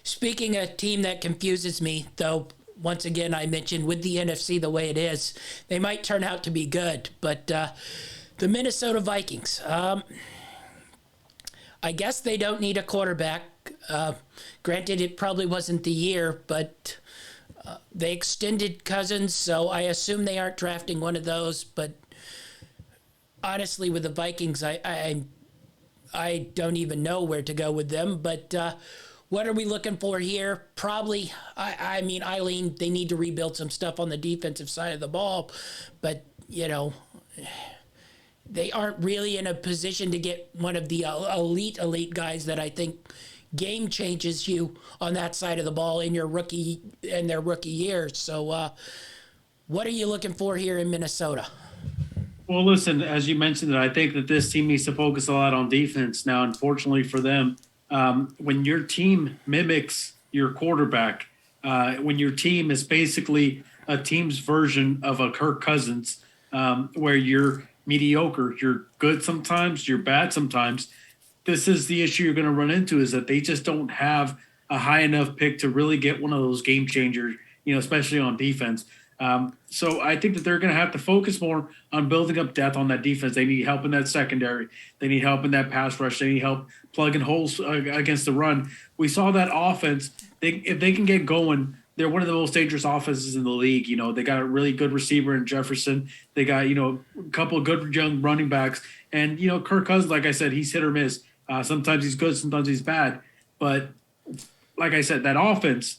Speaking of a team that confuses me, though, once again, I mentioned with the NFC the way it is, they might turn out to be good. But the Minnesota Vikings, I guess they don't need a quarterback. Granted, it probably wasn't the year, but they extended Cousins, so I assume they aren't drafting one of those. But honestly, with the Vikings, I don't even know where to go with them. But what are we looking for here? Probably, Eileen, they need to rebuild some stuff on the defensive side of the ball. But, they aren't really in a position to get one of the elite guys that I think game changes you on that side of the ball in their rookie years. So what are you looking for here in Minnesota? Well, listen, as you mentioned, I think that this team needs to focus a lot on defense. Now, unfortunately for them, when your team mimics your quarterback, when your team is basically a team's version of a Kirk Cousins, where you're mediocre. You're good sometimes, you're bad sometimes. This is the issue you're going to run into, is that they just don't have a high enough pick to really get one of those game changers, especially on defense. So I think that they're going to have to focus more on building up depth on that defense. They need help in that secondary. They need help in that pass rush. They need help plugging holes against the run. We saw that offense. If they can get going, they're one of the most dangerous offenses in the league. They got a really good receiver in Jefferson. They got, a couple of good young running backs. And, Kirk Cousins, like I said, he's hit or miss. Sometimes he's good, sometimes he's bad. But like I said, that offense,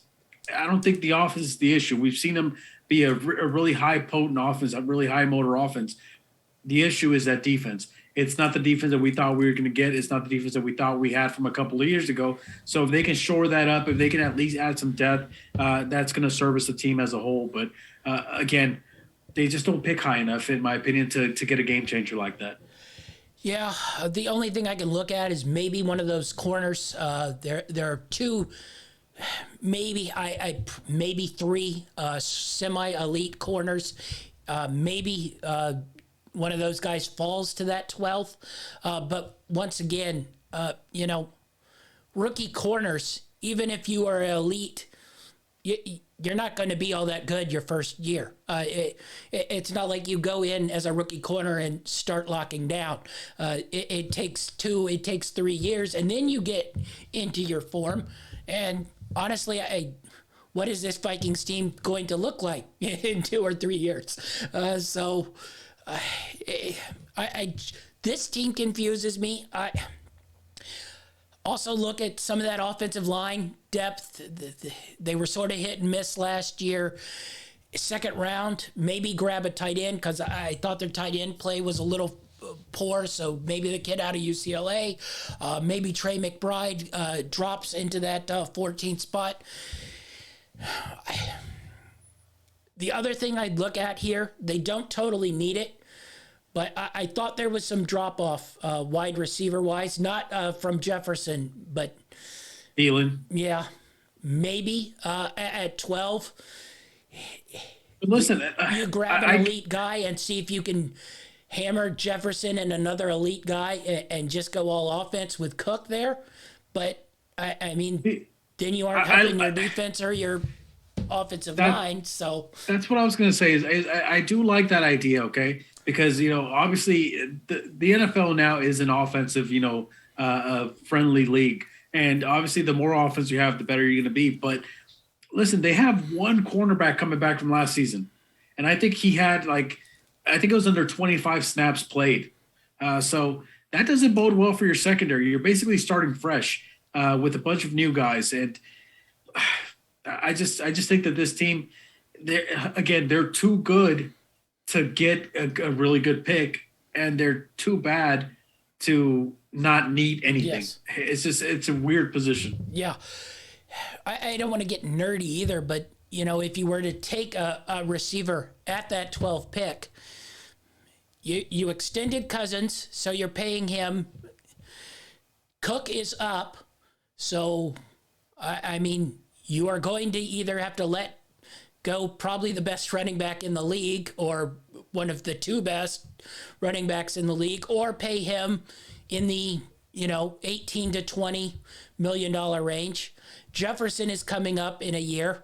I don't think the offense is the issue. We've seen them be a really high potent offense, a really high motor offense. The issue is that defense. It's not the defense that we thought we were going to get. It's not the defense that we thought we had from a couple of years ago. So if they can shore that up, if they can at least add some depth, that's going to service the team as a whole. But again, they just don't pick high enough, in my opinion, to get a game changer like that. Yeah, the only thing I can look at is maybe one of those corners. There are two, maybe maybe three semi-elite corners. Maybe one of those guys falls to that 12th. But once again, rookie corners, even if you are elite, you're not going to be all that good your first year. It's not like you go in as a rookie corner and start locking down. It takes 3 years, and then you get into your form. And honestly, what is this Vikings team going to look like in 2 or 3 years? This team confuses me. Also look at some of that offensive line depth. They were sort of hit and miss last year. Second round, maybe grab a tight end, because I thought their tight end play was a little poor, so maybe the kid out of UCLA, maybe Trey McBride drops into that 14th spot. The other thing I'd look at here, they don't totally need it, but I thought there was some drop-off wide receiver-wise, not from Jefferson, but Thielen. Yeah, maybe at 12. But listen, you grab an elite guy and see if you can hammer Jefferson and another elite guy and just go all offense with Cook there. But, I mean, then you aren't helping your defense or your offensive line. So that's what I was going to say. Is I do like that idea, okay? Because, obviously the NFL now is an offensive, friendly league. And obviously the more offense you have, the better you're going to be. But listen, they have one cornerback coming back from last season. And I think he had it was under 25 snaps played. So that doesn't bode well for your secondary. You're basically starting fresh with a bunch of new guys. And I just think that this team, they're too good to get a really good pick, and they're too bad to not need anything. Yes. It's a weird position. Yeah. I don't want to get nerdy either, but, if you were to take a receiver at that 12 pick, you extended Cousins, so you're paying him. Cook is up, so, I mean, you are going to either have to let go probably the best running back in the league, or one of the two best running backs in the league, or pay him in the 18 to 20 million dollar range. Jefferson is coming up in a year.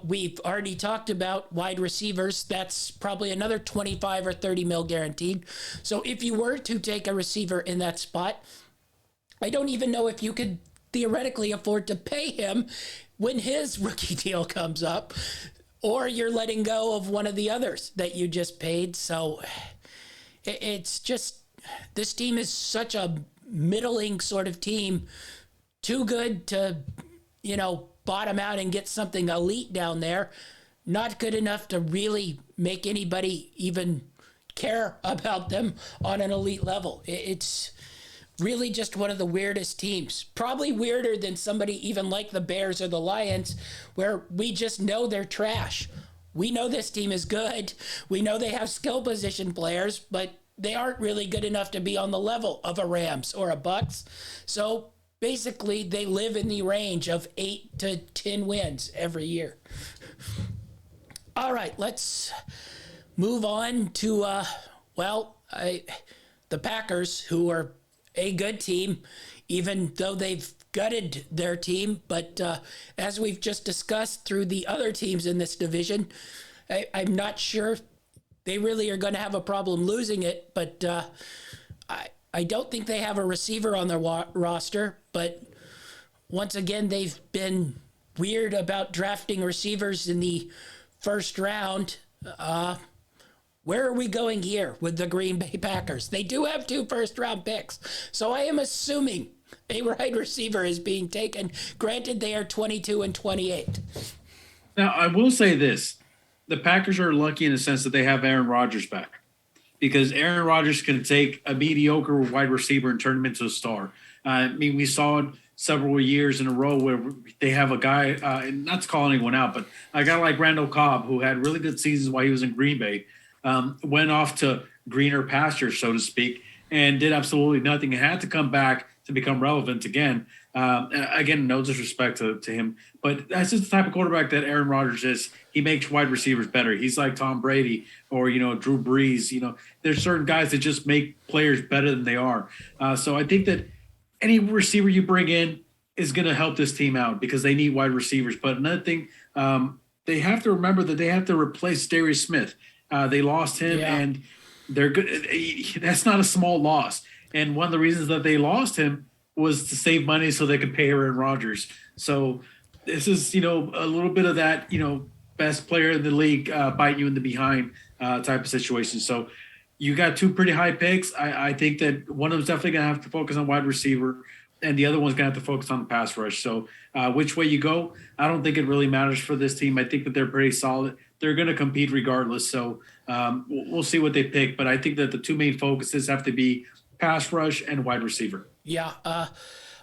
We've already talked about wide receivers. That's probably another 25 or 30 mil guaranteed. So if you were to take a receiver in that spot, I don't even know if you could theoretically afford to pay him when his rookie deal comes up, or you're letting go of one of the others that you just paid. So it's just, this team is such a middling sort of team, too good to, bottom out and get something elite down there, not good enough to really make anybody even care about them on an elite level. It's really just one of the weirdest teams, probably weirder than somebody even like the Bears or the Lions, where we just know they're trash. We know this team is good. We know they have skill position players, but they aren't really good enough to be on the level of a Rams or a Bucks. So basically, they live in the range of 8 to 10 wins every year. All right, let's move on to Well, the Packers, who are a good team, even though they've gutted their team, but as we've just discussed through the other teams in this division, I'm not sure they really are going to have a problem losing it, but I don't think they have a receiver on their roster, but once again, they've been weird about drafting receivers in the first round. Where are we going here with the Green Bay Packers? They do have 2 first-round picks, so I am assuming a wide receiver is being taken. Granted, they are 22 and 28. Now, I will say this. The Packers are lucky in the sense that they have Aaron Rodgers back, because Aaron Rodgers can take a mediocre wide receiver and turn him into a star. I mean, we saw it several years in a row where they have a guy, and not to call anyone out, but a guy like Randall Cobb, who had really good seasons while he was in Green Bay, went off to greener pastures, so to speak, and did absolutely nothing and had to come back to become relevant again. Again, no disrespect to him, but that's just the type of quarterback that Aaron Rodgers is. He makes wide receivers better. He's like Tom Brady or, Drew Brees. There's certain guys that just make players better than they are. So I think that any receiver you bring in is going to help this team out because they need wide receivers. But another thing, they have to remember that they have to replace Darius Smith. They lost him, and they're good. That's not a small loss. And one of the reasons that they lost him was to save money so they could pay Aaron Rodgers. So this is, a little bit of that, best player in the league biting you in the behind type of situation. So you got 2 pretty high picks. I think that one of them's definitely going to have to focus on wide receiver, and the other one's going to have to focus on the pass rush. So which way you go, I don't think it really matters for this team. I think that they're pretty solid. They're going to compete regardless. So we'll see what they pick. But I think that the 2 main focuses have to be pass rush and wide receiver. Yeah.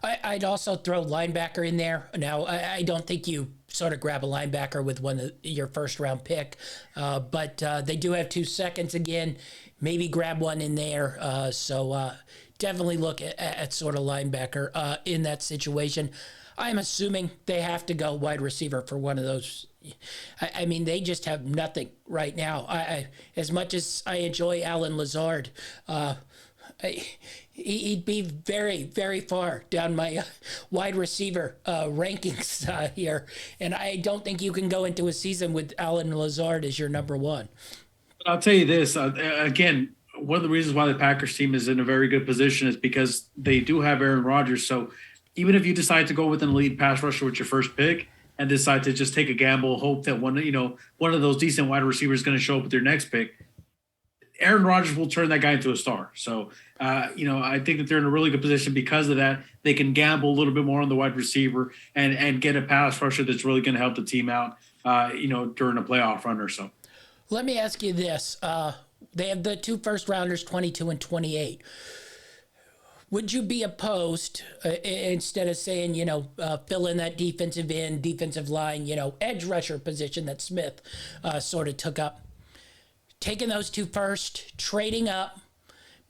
I'd also throw linebacker in there. Now, I don't think you sort of grab a linebacker with your first-round pick, but they do have 2 seconds again. Maybe grab one in there. So definitely look at sort of linebacker in that situation. I'm assuming they have to go wide receiver for one of those. I mean, they just have nothing right now. As much as I enjoy Alan Lazard, he'd be very, very far down my wide receiver rankings here. And I don't think you can go into a season with Alan Lazard as your number 1. I'll tell you this, again, one of the reasons why the Packers team is in a very good position is because they do have Aaron Rodgers. So even if you decide to go with an elite pass rusher with your first pick and decide to just take a gamble, hope that one of those decent wide receivers is going to show up with your next pick, Aaron Rodgers will turn that guy into a star. So, I think that they're in a really good position because of that. They can gamble a little bit more on the wide receiver and get a pass rusher that's really going to help the team out, during a playoff run or so. Let me ask you this. They have the 2 first-rounders, 22 and 28. Would you be opposed, instead of saying, fill in that defensive end, defensive line, edge rusher position that Smith sort of took up, taking those 2 first, trading up,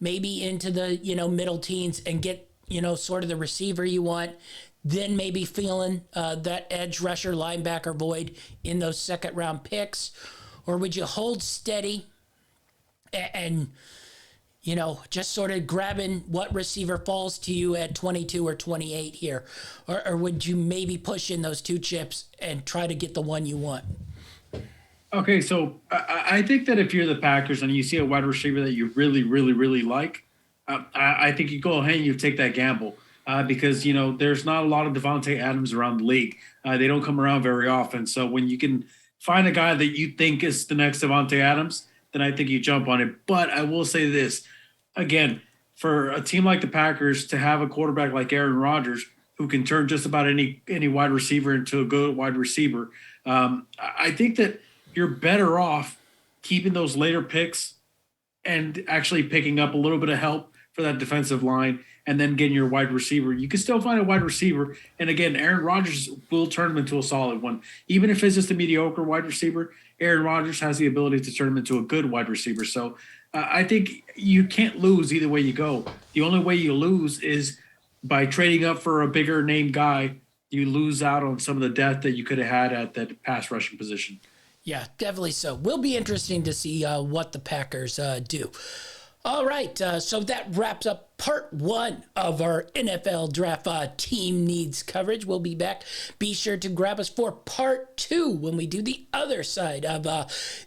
maybe into the, middle teens and get, sort of the receiver you want, then maybe feeling that edge rusher linebacker void in those second-round picks? Or would you hold steady and just sort of grabbing what receiver falls to you at 22 or 28 here? Or would you maybe push in those 2 chips and try to get the one you want? Okay, so I think that if you're the Packers and you see a wide receiver that you really, really, really like, I think you go ahead and you take that gamble because, there's not a lot of Devontae Adams around the league. They don't come around very often. So when you can find a guy that you think is the next Devontae Adams, then I think you jump on it. But I will say this, again, for a team like the Packers to have a quarterback like Aaron Rodgers who can turn just about any wide receiver into a good wide receiver, I think that you're better off keeping those later picks and actually picking up a little bit of help for that defensive line and then getting your wide receiver. You can still find a wide receiver. And again, Aaron Rodgers will turn him into a solid one. Even if it's just a mediocre wide receiver, Aaron Rodgers has the ability to turn him into a good wide receiver. So I think you can't lose either way you go. The only way you lose is by trading up for a bigger name guy. You lose out on some of the depth that you could have had at that pass rushing position. Yeah, definitely so. Will be interesting to see what the Packers do. All right, so that wraps up part 1 of our NFL Draft team needs coverage. We'll be back. Be sure to grab us for part 2 when we do the other side of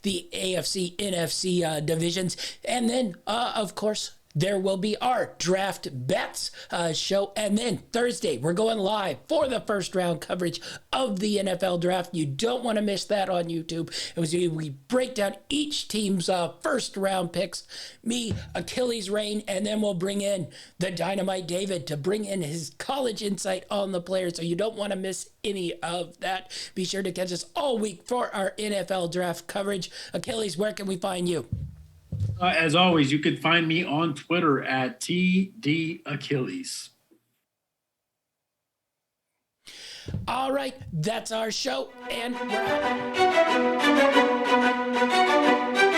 the AFC, NFC divisions. And then, of course, there will be our draft bets show. And then Thursday, we're going live for the first round coverage of the NFL draft. You don't want to miss that on YouTube. We break down each team's first round picks, me, Achilles Rain, and then we'll bring in the Dynamite David to bring in his college insight on the players. So you don't want to miss any of that. Be sure to catch us all week for our NFL draft coverage. Achilles, where can we find you? As always, you can find me on Twitter at TDAchilles. All right, that's our show, and we're out.